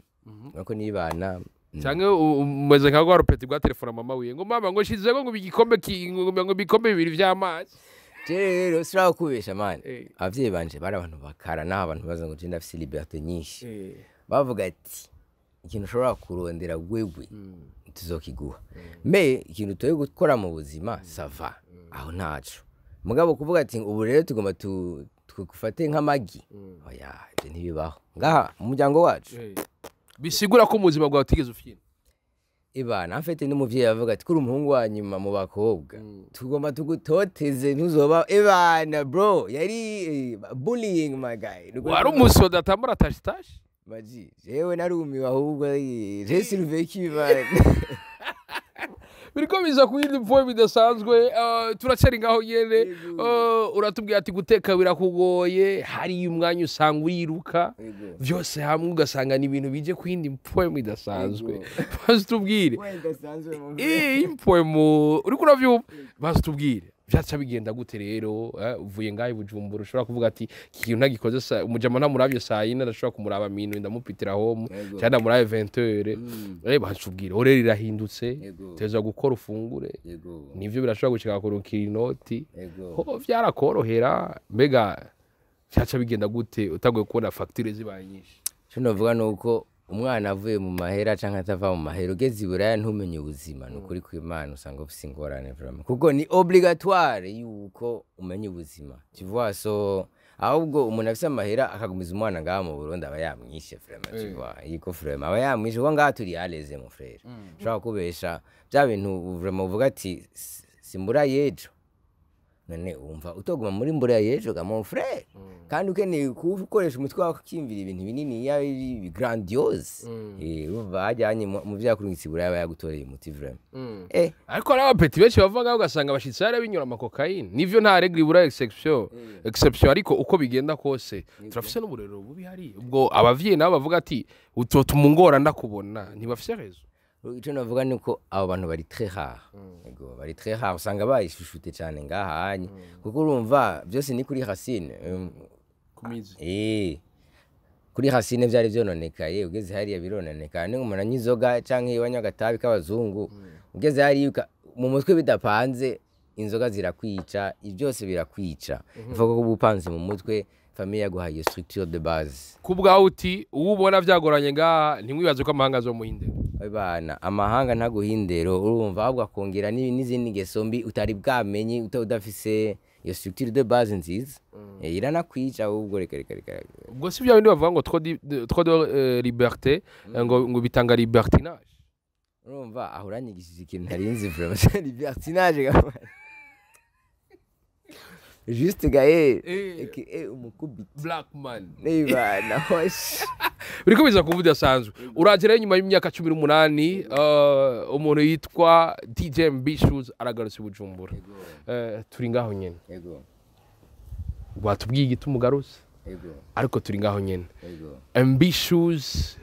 nako nibana cyangwe umeze nka gwa rupeti gwa telefone mama wiye ngo mama ngo shizego ngo bikombe bibiri vy'amazi rero siraho kubesha mani abavyeyi banje bari abantu bakara naho abantu baza ngo je ndafise liberté nyinshi bavuga ati ikintu ushobora kurondera gwegwe tuzokiguha me ikintu toye gukora mu buzima sava aho ntaco mugabo kuvuga ati ubu rero tugomba tukufate nk'amagi oya je ntibibaho ngaha mu muryango wacu bisigura ko muzima bwawe utigeze ufyina ibana afite n'umuvyeyi avuga ati kuri umuhungu wa nyuma mu bakobwa tugomba tugutoteze ntuzoba ibana bro yari bullying my guy wari umusoda atambara tashi maji jewe narumiwe ahubwo je silveki bana biriko biza kuyindi point bidasanzwe turacari ngaho yene uratubwiye ati guteka birakugoye hari umwanya usanga uriruka byose hamwe ugasanga ni ibintu bije kuyindi point bidasanzwe bazi tubwire point uriko uravyumva bazi tubwire byaca bigenda gute rero uvuye ngaho Bujumbura ushobora kuvuga ati ikintu ntagikoze umujama ntamuravye saa yine ndashobora kumuraba minu ndamupitira home cyane murabe 20h bacubwira orera irahindutse teza gukora ufungure nivyo birashobora gushika kurukira inoti ho vyarakorohera mbega byaca bigenda gute utagoye kubona facture zibaye nyinshi cyo novuga nuko umwana avuye mu mahera canke atava mu mahera ugeze iburaya ntumenye ubuzima nukuri kw'Imana usanga ufise ingorane vraiment kuko ni obligatoire yuko umenya ubuzima tu vois so ahubwo umuntu afise amahera akagumiza umwana ngaha mu Burundi aba yamwishe vraiment tu vois yiko vraiment aba yamwishe ko ngaha turi aleze mon frère ushaka kubesha bya bintu vraiment uvuga ati simbura yejo none umva utoguma muri mbura yejo ga mon frère kandi ukeneye gukoresha umutwe wako kimvira ibintu binini ya grandiose uva ajyanye mu vyakurungitsi buraya yagutoreye umuti vraiment ariko ari abapeti benshi bavuga ugasanga bashitse ari binyura amakokaine nivyo nta regle buraya exception ariko uko bigenda kose turafise n'uburero bubi hari ubwo abavyeyi nabo bavuga ati utotuma ngora ndakubona ntibafise rezo icyo navuga nuko abo bantu bari très rare ego bari très rare usanga bayishushute cyane ngahanye kuko urumva byose ni kuri racine kumizi kuri racine byari byononekaye ugeze hariya birononeka ni umuntu anyizoga canke ibanya gatabi k'abazungu ugeze hariya mu mutwe bidapanze inzoga zirakwica byose birakwica ivuga ko ubupanze mu mutwe famille yaguhaye structure de base kubwaho uti ubona vyagoranye ngaha ntimwibaze ko amahanga zo muhindera bana amahanga ntaguhindero urumva ahubwo akongera n'izindi ngeso mbi utari bwamenye udafise iyo structure de base nziza iranakwica ahubwo reka ubwo si bya bindi bavuga ngo trop de liberté ngo bitanga libertinage urumva aho uranyigishije ikintu ntarinzi vraiment libertinage gama juste gaye umukubi black man nibana hosh biriko biza kuvuga asanzwe uragera nyuma y'imyaka 18 umuntu yitwa DJ Ambitious aragarutse Bujumbura turi ngaho nyene yego watubwiye igitumugarutse yego ariko turi ngaho nyene Ambitious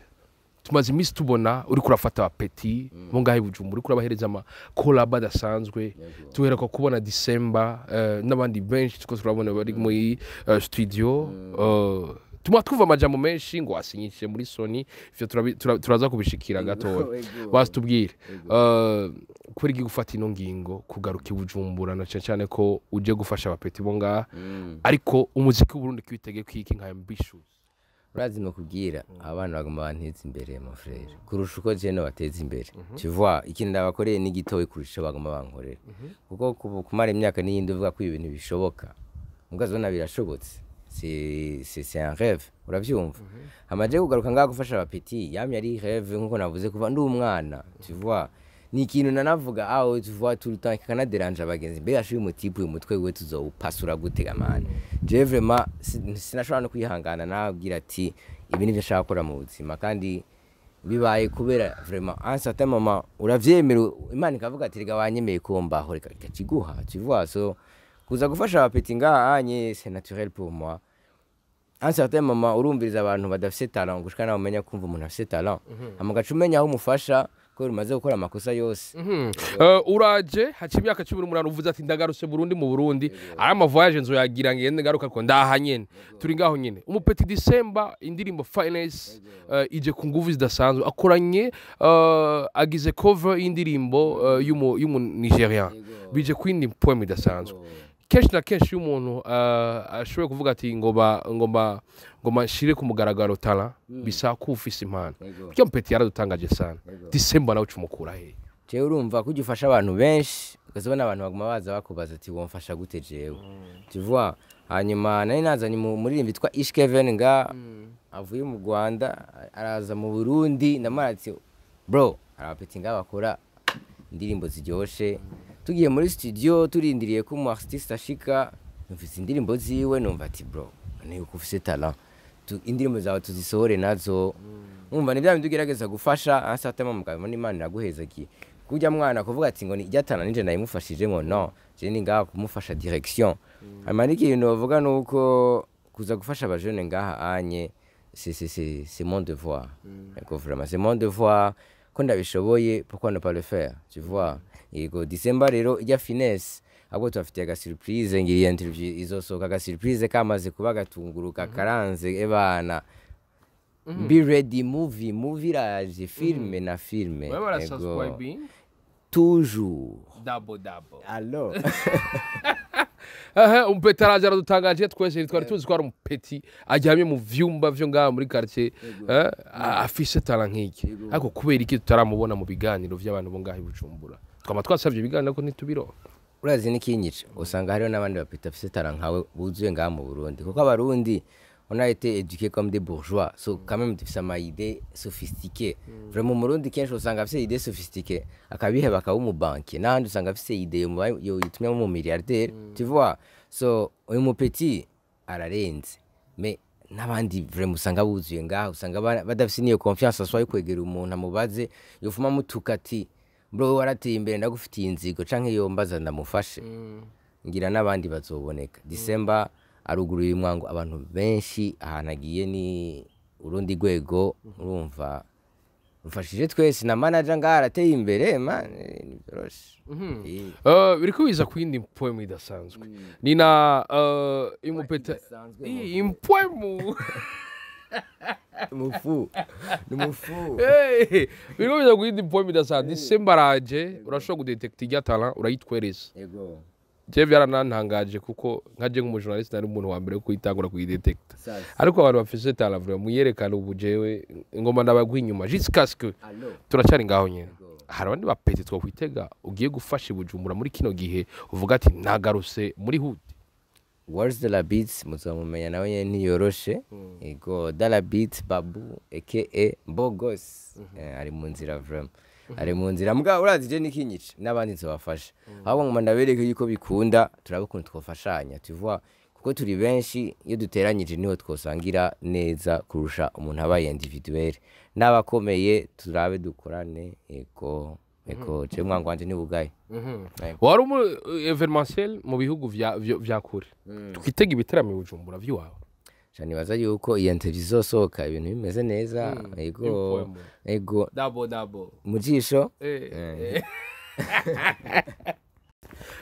tumaze imisi tubona uri kurafata abapeti bo ngaho Bujumbura uri kurabahereza ama collab adasanzwe tuherako kubona December n'abandi benshi tuko turabona bari muri studio twumva amajambo menshi ngo asinyishe muri Sony ivyo turaza kubishikira gato basitubwire kuri gufata ino ngingo kugaruka Bujumbura na cyane ko uje gufasha abapeti bo ngaha ariko umuziki w'Uburundi kwitege kwiki nka Ambitious urazi no kubwira abana bagomba banteza imbere mon frère kurusha uko je no bateza imbere tu vois ikintu ndabakoreye ni gitowe kurusha bagomba bankorera kuko kumara imyaka n'iyindi uvuga ko ibintu bishoboka mugazona birashobotse c'est un rêve uravyumva amaje kugaruka ngaho gufasha abapeti yamye ari rêve nkuko navuze kuva ndi umwana tu vois ni ikintu nanavuga aho tu vois tout le temps kanaderanje abagenzi mbega ashuri umutipu umutwe we tuzowupasura gutega mane je vraiment sinashobora no kwihangana nabwira ati ibi nivyo nshaka gukora mu buzima kandi bibaye kubera vraiment un certain moment uravyemera Imana ikavuga ati rega wanyemeye ko mbaho reka kiguha tu vois so kuza gufasha abapeti ngaha anye c'est naturel pour moi un certain moment urumviriza abantu badafite talent gushika nawe umenya kumva umuntu afite talent amugaca umenya aho umufasha ko umaze gukora amakosa yose uraje haci imyaka 18 uvuze ati ndagarutse Burundi mu Burundi ari ama voyage nzo yagira ngende ngaruka ko ndaha nyene turi ngaho nyene umupeti December indirimbo finance ije ku nguvu zidasanzwe akoranye agize cover indirimbo y'umu Nigerian bije kwindi poem idasanzwe kenshi na kenshi y'umuntu ashoboye kuvuga ati ngoma shire ku mugaragaro tala bisa kufisa impano cyo mpeti yaradutangaje sana December nawe cumukura he je urumva kugifasha abantu benshi ukazobona abantu baguma baza bakubaza ati womfasha gute jewe tu vois hanyuma nari nazanye muri bitwa Ishkeven nga avuye mu Rwanda araza mu Burundi ndamaratse bro arapeti nga bakora indirimbo ziryoshe tugiye muri studio turindiriye ko mu artiste ashika numvise indirimbo ziwe numva ati bro ni ukufise talent indirimbo zawe tuzisohore nazo umva ni bya ndugerageza gufasha asatema mugabo n'Imana iraguheza ki kujya mwana kuvuga ati ngo ni ijyatana nije ndayimufashije ngo no je ni ngaha kumufasha direction amaniki ibintu bavuga nuko kuza gufasha abajene ngaha anye c'est mon devoir vraiment c'est mon devoir ko ndabishoboye pourquoi ne pas le faire tu vois yego December rero ijya finesse abo tufitiye aga surprise ngiriye interview izosoka aga surprise kamaze kuba gatunguruka karanze ebana be ready movie raje filme na filme yego toujours double allo umpeti araje aradutangaje twese twari tuzi ko ari umpeti ajyamye mu vyumba vyo ngaha muri quartier afise talent nk'iki ariko kubera iki tutaramubona mu biganiro vy'abantu bo ngaha ibucumbura twama twasavye ibiganiro ko ntitubiro urazi n'ikinyica usanga hariho n'abandi bapeta afise talent nkawe buzuye ngaha mu Burundi kuko abarundi on a été éduqués comme des bourgeois so quand même dufise ama idée sophistiquée vraiment mu Burundi kenshi usanga afise idée sophistiquée akabihe bakabu mu banki n'ahandi usanga afise idée yo itumye mu milliardaire tu vois so uyu mupeti ararenze mais n'abandi vraiment usanga buzuye ngaha usanga badafise niyo confiance aswa yo kwegera umuntu amubaze yofuma mutukati bro warateye imbere ndagufitiye inzigo canke yombaza ndamufashe ngira n'abandi bazoboneka December aruguruye umwango abantu benshi ahanagiye ni urundi gwego urumva rufashije twese na manager ngarateye imbere man biroshe biriko biza kwindi poem idasanzwe nina imupeta impoemu mufu biriko biza kwindi poem idasanzwe December araje urashobora kudetecta ijya talent urayitwereza yego je byaranantangaje kuko nkaje nk'umujournalist nari umuntu wa mbere kuyitangura kuyidetecta ariko abantu bafise talent vraiment muyerekana ubu jewe ingoma ndabagwa inyuma jusqu'à ce que turacari ngaho nyene hari abandi bapeti two kwitega ugiye gufasha ibujumbura muri kino gihe uvuga ati nagaruse muri hood Words de la Beats muzamumenya nawe nyene ntiyoroshe ego de la Beats babu aka Bogos ari mu nzira vraiment ari mu nzira mbwa urazi je nikinyica n'abandi nzobafasha ahubwo ngoma ndabereke yuko bikunda turabukunda twofashanya tu vois kuko turi benshi iyo duteranyije niho twosangira neza kurusha umuntu abaye individuel n'abakomeye turabe dukorane ego je mwangu wanje nibugaye wari mu evenementiel mu bihugu vya kure tukitega ibiteramo Bujumbura vy'iwawe cyane baza yuko iyo interview izosohoka ibintu bimeze neza ego double mujisho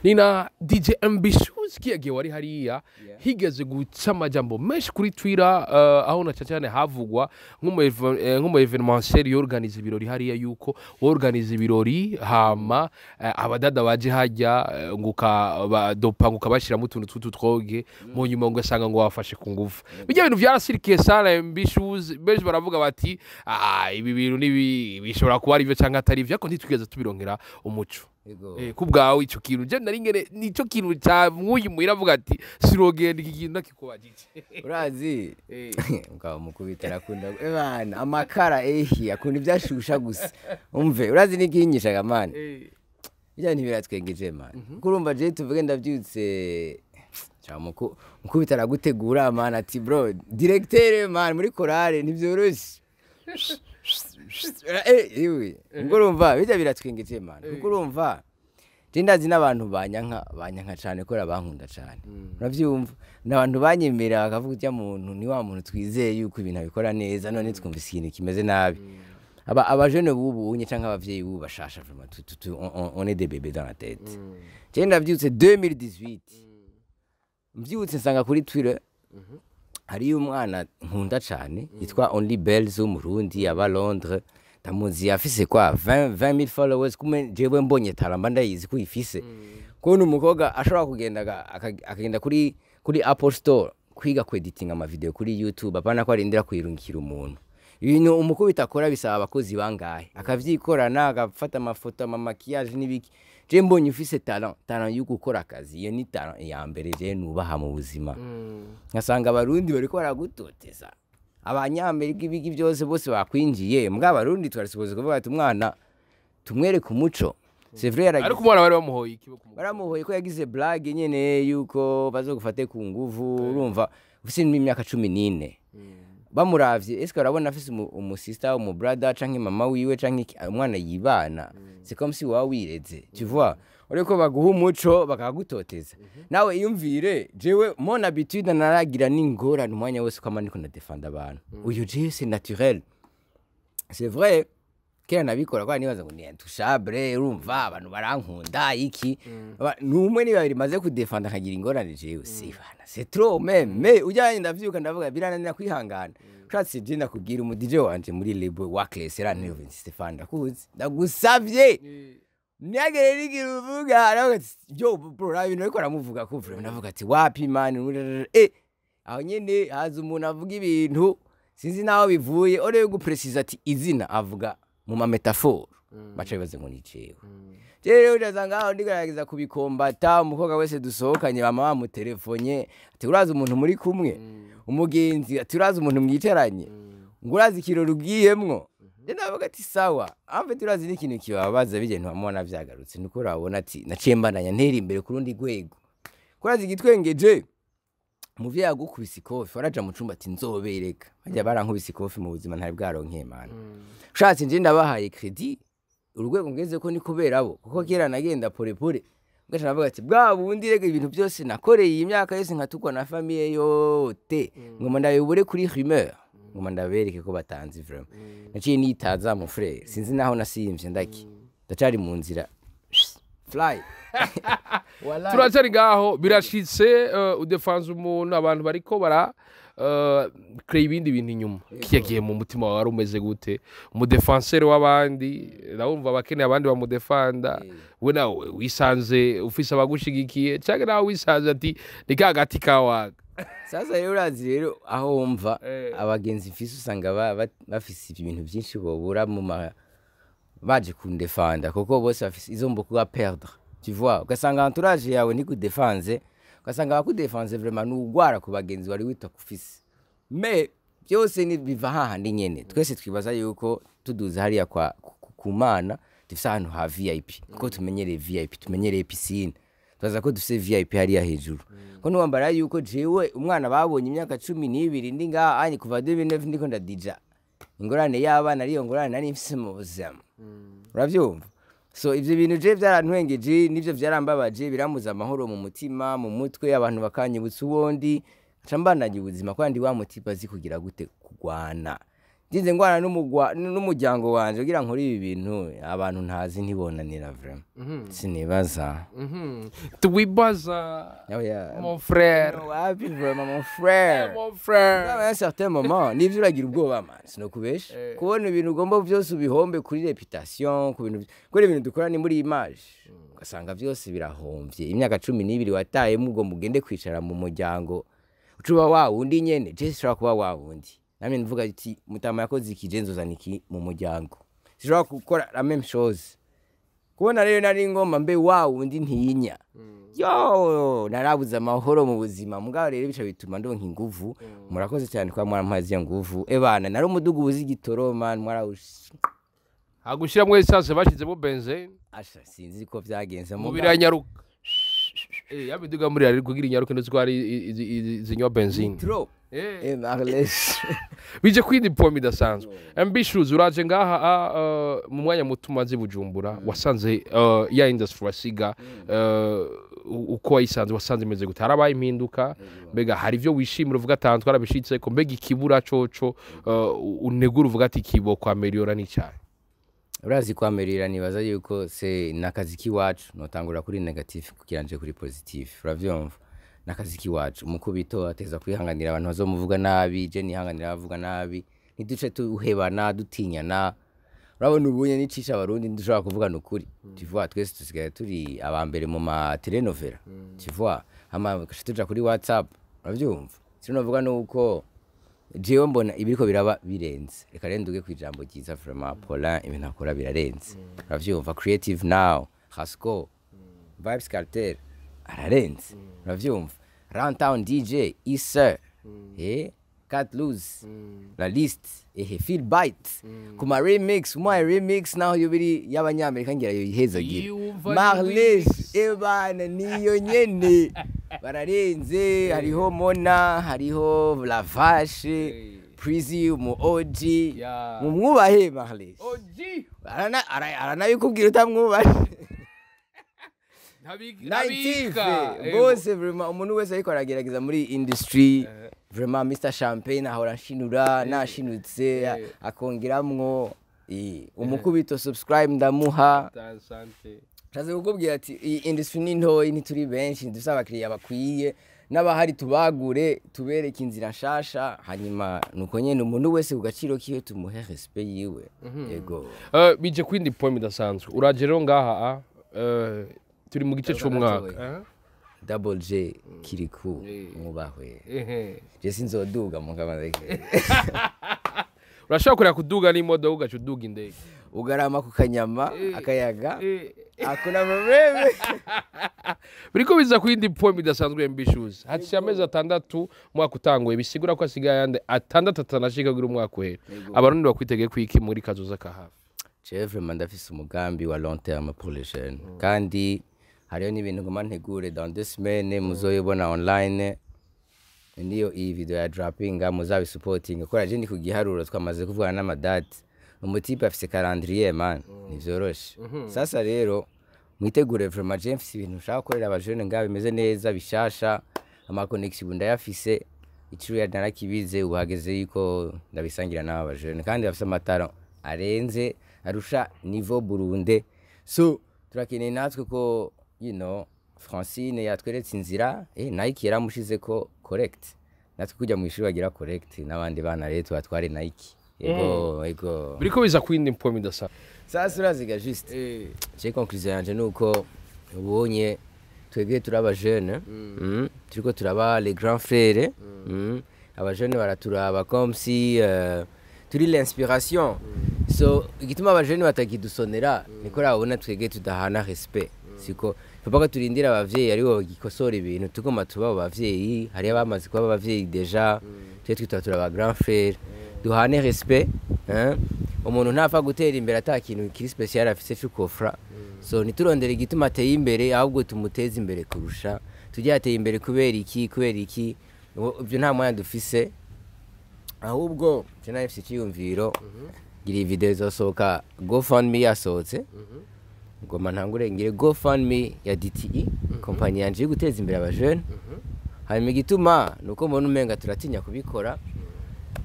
nina DJ Ambitious kiyagiye wari hariya higeze guca amajambo menshi kuri Twitter aho na cyane havugwa nk'umu evenementiel yorganize ibirori hariya yuko organize ibirori hama abadada baje hajya nguka badopa ngukabashira mu tuntu tw'utwoge mu nyuma ngasanga ngo wafashe ku ngufu bijya bintu byarasirikiye sana Ambitious benshi baravuga bati ibi bintu nibi bishobora kuba ari byo cyangwa atari byo ariko ntitwigeze tubironkera umuco kubwawe ico kintu je nari ngene nico kintu cya mwuyi muiravuga ati sirogenda iki kintu nakikubajije urazi ngaba mukubitera kunda bana amakara akunda ibyashusha gusa umve urazi nikinyisha gamana bijya ntibiratwengeje man kurumva je tuvuge ndabyutse mukubitera gutegura man ati bro directeur man muri chorale nivyoroshe ngurumva bijya biratwengeje man ngurumva ndazi n'abantu banyanka cyane ko rabankunda cyane uravyumva n'abantu banyemera bakavuga ujya muntu ni wa muntu twizeye yuko ibintu abikora neza none twumvise ikintu kimeze nabi abajene bubu unye canka abavyeyi bubu bashasha vraiment on est des bébés dans la tête ndavyutse 2018 mvyutse nsanga kuri Twitter hari umwana nkunda cyane yitwa Only Bells w'umurundi aba Londres ndamuzi afise kwa 20,000 followers kume jewe mbonye taramba ndayizi ko ifise ko n'umukobwa ashobora kugenda akagenda kuri Apple Store kwiga editing ama video kuri YouTube apana ko arindira kwirungikira umuntu ibintu umukobita akora bisaba abakozi bangahe akavyikorana agafata amafoto ama maquillage n'ibiki je mbonye ufise talent yo gukora akazi iyo ni talent ya mbere je nubaha mu buzima ngasanga abarundi bariko baragutoteza abanyamerika ibiki byose bose bakwinjiye mbwa abarundi twarasiboze kuvuga ati umwana tumwereke umuco c'est vrai ariko umwana bari bamuhoye ikibo baramuhoye ko yagize blague nyene yuko bazogufate ku nguvu urumva ufise n'imyaka 14 bamuravye eske urabona afise umu sister umu brother canke mama wiwe canke umwana yibana c'est comme si wawireze tu vois ureko baguha umuco bakagutoteza nawe iyumvire jewe mon habitude naragira n'ingorane umwanya wose ko amaniko na defend abantu uyu je c'est naturel c'est vrai kera nabikora kwa nibaza ngo ni intouchable urumva abantu barankunda iki numwe ni babiri maze ku defend akagira ingorane jewe sibana c'est trop même mais ujyanye ndavyuka ndavuga birananira kwihangana shatse je nakubwira umu DJ wanje muri label Workless era niyo Stefan ndakuzi ndagusavye nyagere rigiruvuga aravuga yo bro rabino ariko aramuvuga ko vre ndavuga ati wapi man aho nyene haza umuntu avuga ibintu sinzi naho bivuye ore gupreciser ati izina avuga mu ma metaphore bacha bibaze ngo nicewe rero urazanga aho ndigaragaza kubikombata umukobwa wese dusohokanye bama mu telefonye ati uraza umuntu muri kumwe umugenzi ati uraza umuntu mwicaranye nguraza ikiroro ugiyemwo ndavuga ati sawa amve turazi n'ikintu kibabaza bigenda bamubona vyagarutse nuko urabona ati nacembandanya ntera imbere ku rundi rwego kurazi igitwengeje muvye yagukubise ikofi waraja mu cumba ati nzobereka bajya barankubise ikofi mu buzima ntari bwaronkeye mana ushatse nje ndabahaye credit urugwego ngeze ko ni kubera abo kuko kera nagenda pole ngaca navuga ati bwa bundi rega ibintu byose nakoreye imyaka yose nkatukwa na famille yote ngoma ndayobore kuri rumeur ngoma ndabereke ko batanzi vraiment naciye nitaza mu frère sinzi naho nasimvye ndacari mu nzira fly turacari ngaho birashitse udefanze umuntu abantu bariko bara kreye ibindi bintu inyuma kiyagiye mu mutima wawe umeze gute umudefenseur w'abandi nawumva abakeneye abandi bamudefanda we nawe wisanze ufise abagushigikiye cyangwa nawe wisanze ati nikagati kawaga sasa rero urazi rero aho wumva abagenzi mfise usanga bafise ibintu byinshi bobura mu baje kundefanda kuko bose bafise izo mbo kuba perdre tu vois ugasanga entourage yawe ni kudefense ugasanga bakudefense vraiment n'ugwara ku bagenzi wari wita kufise mais byose ni biva hahandi nyene twese twibaza yuko tuduze hariya kwa kumana dufise ahantu ha VIP kuko tumenyereye VIP tumenyereye piscine twaza ko dufise VIP hariya hejuru ko nuwambara yuko jewe umwana babonye imyaka 12 ndi nga ani kuva 2009 ndiko ndadija ingorane y'abana ariyo ngorane nari mfise mu buzima uravyumva so ivyo bintu je byarantwengeje nivyo byarambabaje biramuza amahoro mu mutima mu mutwe abantu bakanyibutsa uwondi acambanaje ubuzima kwandi wa mutipa zikugira gute kugwana ndize ngwana n'umuryango wanje kugira nkore ibi bintu abantu ntazi ntibonanira vraiment sinibaza tuwibaza oh yeah mon frère wapi vraiment mon frère à un certain moment nivyo uragira ubwoba man sinokubesha kubona ibintu ugomba byose ubihombe kuri reputation ku bintu kuri ibintu dukora ni muri image ugasanga byose birahomvye imyaka 12 wataye mugo mugende kwicara mu muryango ucuba wa wundi nyene je sishobora kuba wa wundi namwe nvuga ati mutama yakoze ikijenzo zaniki mu muryango sishobora gukora la même chose kubona rero nari ngoma mbe wa wundi ntiyinya yo narabuza amahoro mu buzima mugabo rero bica bituma ndonka inguvu murakoze cyane kwa mwarampazi ya nguvu ebana nari umudugu ubuzi gitoro man agushira mwe essence bashizemo benzene asha sinzi ko byagenze mu biranyaruka yabiduga muri ari kugira inyaruka no twari zinywa benzine marles bije kwindi pomi dasanzwe ambitious uraje ngaha mu mwanya mutumaze Bujumbura wasanze ya industry wasiga uko wayisanze wasanze imeze gutarabaye impinduka mbega hari ivyo wishimira uvuga atanu twarabishitse ko mbega ikibura coco unegura uvuga ati kibo kwa meliora ni cyane urazi kwa meliora nibaza yuko se nakazi kiwacu notangura kuri negative kukiranje kuri positive uravyumva nakazi kiwacu umukubito ateza kwihanganira abantu bazomuvuga nabi je nihanganira bavuga nabi niduce tuhebana dutinyana urabona ubunye nicisha abarundi ndushobora kuvugana ukuri tu vois twese tusigaye turi abambere mu ma telenovela tu vois ama tuja kuri WhatsApp uravyumva sinovuga nuko jewe mbona ibiriko biraba birenze reka renduge kwijambo ryiza vraiment Paulin ibintu akora birarenze uravyumva creative now Hasco Vibes Cartel ararenze uravyumva Runtown DJ Isa Cat Loose La Liste Feel Bite kuma remix my remix naho yubiri y'abanyamerika ngira yo iheza gira Marles ebana niyo nyene bararenze hariho Mona hariho La Vache Prizi mu OG mu mwubahe Marles OG aranabikubwira utamwubahe nabika bose vraiment umuntu wese ariko aragerageza muri industry vraiment Mr Champagne ahora nshinura nashinutse akongeramwo umukubito subscribe ndamuha taze kukubwira ati industry ni ntoyi ni turi benshi dusaba abakiriya bakwiye n'abahari tubagure tubereke inzira nshasha hanyuma nuko nyene umuntu wese ku gaciro kiwe tumuhe respect yiwe yego bije kwindi point dasanzwe uraje rero ngaha turi mu gice cy'umwaka double J kiriku mubahwe je sinzoduga mu kabanze urashaka kurya kuduga n'imodoka ugacuduga indege ugarama ku kanyama akayaga akuna mabebe biriko biza kwindi point bidasanzwe ambitious hati amezi 6 mwaka utanguye bisigura ko asigaye yande 6 atanashika kugira umwaka uhera abarundi bakwitegeye kwiki muri kazoza kahafi je vraiment ndafise umugambi wa long terme pour les jeunes kandi hariyo n'ibintu ngoma ntegure dans 2 semaines muzoyibona online ndiyo iyi video ya dropping muzabi supporting ko raje ndi kugiharuro twamaze kuvugana n'amadate umutipe afise calendrier man nivyoroshe sasa rero mwitegure vraiment je mfise ibintu nshaka korera abajene ngabe bimeze neza bishasha ama connection ndayafise iciro ya narakibize ubageze yuko ndabisangira n'aba bajene kandi bafise amatara arenze arusha niveau Burundi so turakeneye natwe ko you know Francine yatweretse inzira Nike yaramushize ko correct natwe kujya mu ishuri bagira correct nabandi bana rero twatware Nike yego biriko biza kwindi point dasa sasa uraziga juste je conclusion yanje nuko ubonye twebwe turaba jeune turiko turaba les grands frères aba jeune baraturaba comme si turi l'inspiration so igituma aba jeune batakidusonera niko rabona twebwe tudahana respect siko papa turindira abavyeyi aribo gikosora ibintu tugoma tuba abavyeyi hari abamaze kuba abavyeyi deja twitwa turaba grand frère duhane respect umuntu ntafa gutera imbere atakintu kiri special afise cyukofra so niturondera igituma ateye imbere ahubwo tumuteze imbere kurusha tujye ateye imbere kubera iki ibyo nta mwanya dufise ahubwo cyane ifise cyiyumviro gira video zosoka GoFundMe yasohotse ngoma ntangure ngire GoFundMe ya DTE company yanje guteza imbere abajene hanyuma igituma nuko mbona umenga turatinya kubikora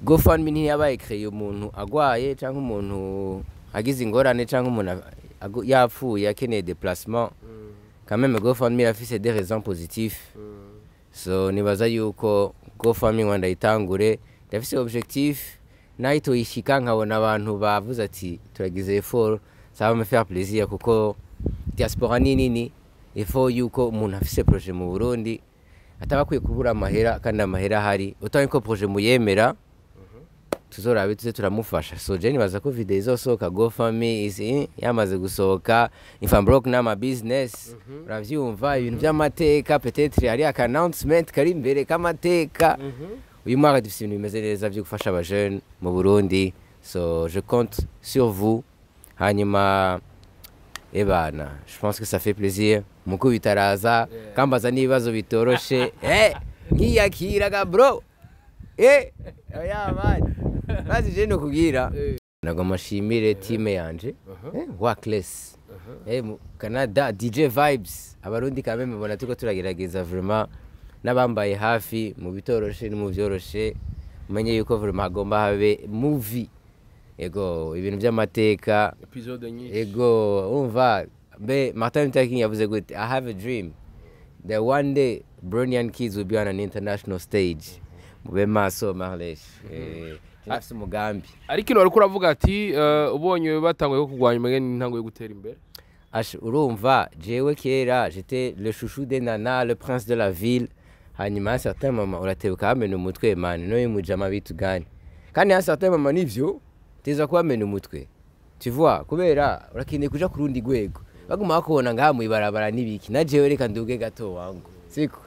GoFundMe ntiyabaye créé umuntu agwaye canke umuntu agize ingorane canke umuntu yapfuye akeneye déplacement. Quand même GoFundMe afise des raisons positives. So nibaza yuko GoFundMe wanda itangure ndafise objectif naito ishika nkabona abantu bavuze ati turagize effort ça va me faire plaisir kuko diaspora nini il faut yuko umuntu afise projet mu Burundi atabakwiye kubura amahera kandi amahera hari utanye ko projet muyemera tuzorabe tuze turamufasha. So je nibaza ko video izosohoka GoFundMe isi yamaze gusohoka Infambroke n'ama business uravyumva ibintu by'amateka peut-être ari aka announcement kari imbere k'amateka. Uyu mwaka dufite ibintu bimeze neza byo gufasha abajene mu Burundi, so je compte sur vous. Hanyuma ebana je pense que ça fait plaisir muko bitaraza kambaza nibazo bitoroshe nkiyakiraga bro oya man bazi je no kugira nago mashimire team yanje Workless mu Canada DJ Vibes abarundi kameme bona tuko turagerageza vraiment nabambaye hafi mu bitoroshe no mu byoroshe umenye yuko vraiment agomba habe movie ego ibintu by'amateka episode nyinshi ego umva be Martin Luther King yavuze gute I have a dream that one day Brownian kids will be on an international stage mube maso Marlesh afite umugambi ariko ino ariko uravuga ati ubonye batanguye kugwanya umugeni ntango yo gutera imbere urumva jewe kera j'étais le chouchou des nanas le prince de la ville hanyuma certain mama uratebuka amena umutwe man no yimujama bitugani kandi ya certain mama nivyo teza kwamena umutwe tu vois kubera urakeneye kuja kurundi gwego baguma bakubona ngaha mu ibarabara nibiki na jewe reka nduge gato wangu siko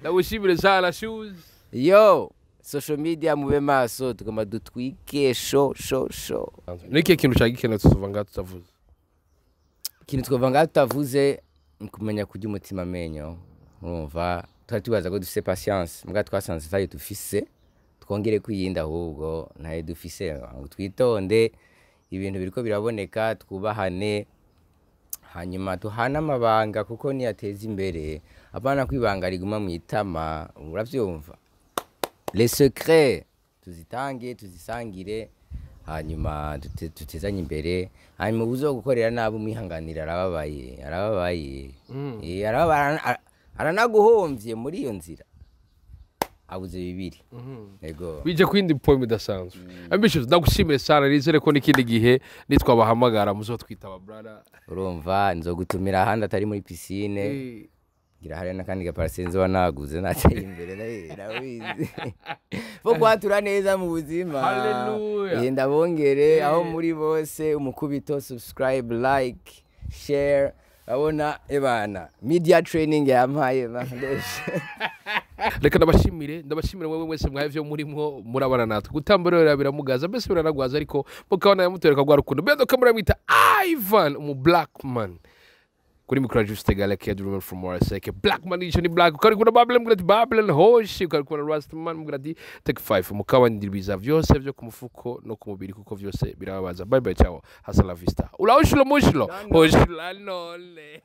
ndagushimire sana shoes yo social media mube maso tugomba dutwike show niki kintu cyagikena tuzovanga tutavuze kintu twovanga tutavuze kumenya kujya umutima menyo urumva twatubaza ko dufise patience mbwa twasanze tayo dufise twongere kwiyinda ahubwo naye dufise twitonde ibintu biriko biraboneka twubahane hanyuma tuhana amabanga kuko ni yateza imbere abana kwibanga riguma mu itama uravyumva les secrets tuzitange tuzisangire hanyuma tutezanye imbere hanyuma uzo gukorera nabo mwihanganira arababaye aranaguhomvye muri iyo nzira abuze bibiri ego bije kwindi point bidasanzwe ambitious ndagushimire sana nizere ko nikindi gihe nitwabahamagara muzotwitaba brother urumva nzogutumira handi atari muri piscine gira hari nakandi gaparsenzo wanaguze nateye imbere nawizi fo kwatura neza mu buzima haleluya ndabongere aho muri bose umukubito subscribe like share abona ebana media training yampaye Bangladesh reka ndabashimire wewe mwese mwahevye murimo murabana natwe gutamborera biramugaza mbese biranagwaza ariko mukabona yamutereka gwa rukundo bedo kamera mwita Ivan umu black man kuri mikro juste gale KIRIRI from Abarwaye black man ni black kari kuna Babylon hoshi kari kuna Rastman mgradi take 5 mukabandiriza vyose byo kumfuko no kumubiri kuko vyose birababaza bye bye ciao hasta la vista ulaoshilo mushilo hoshilo nole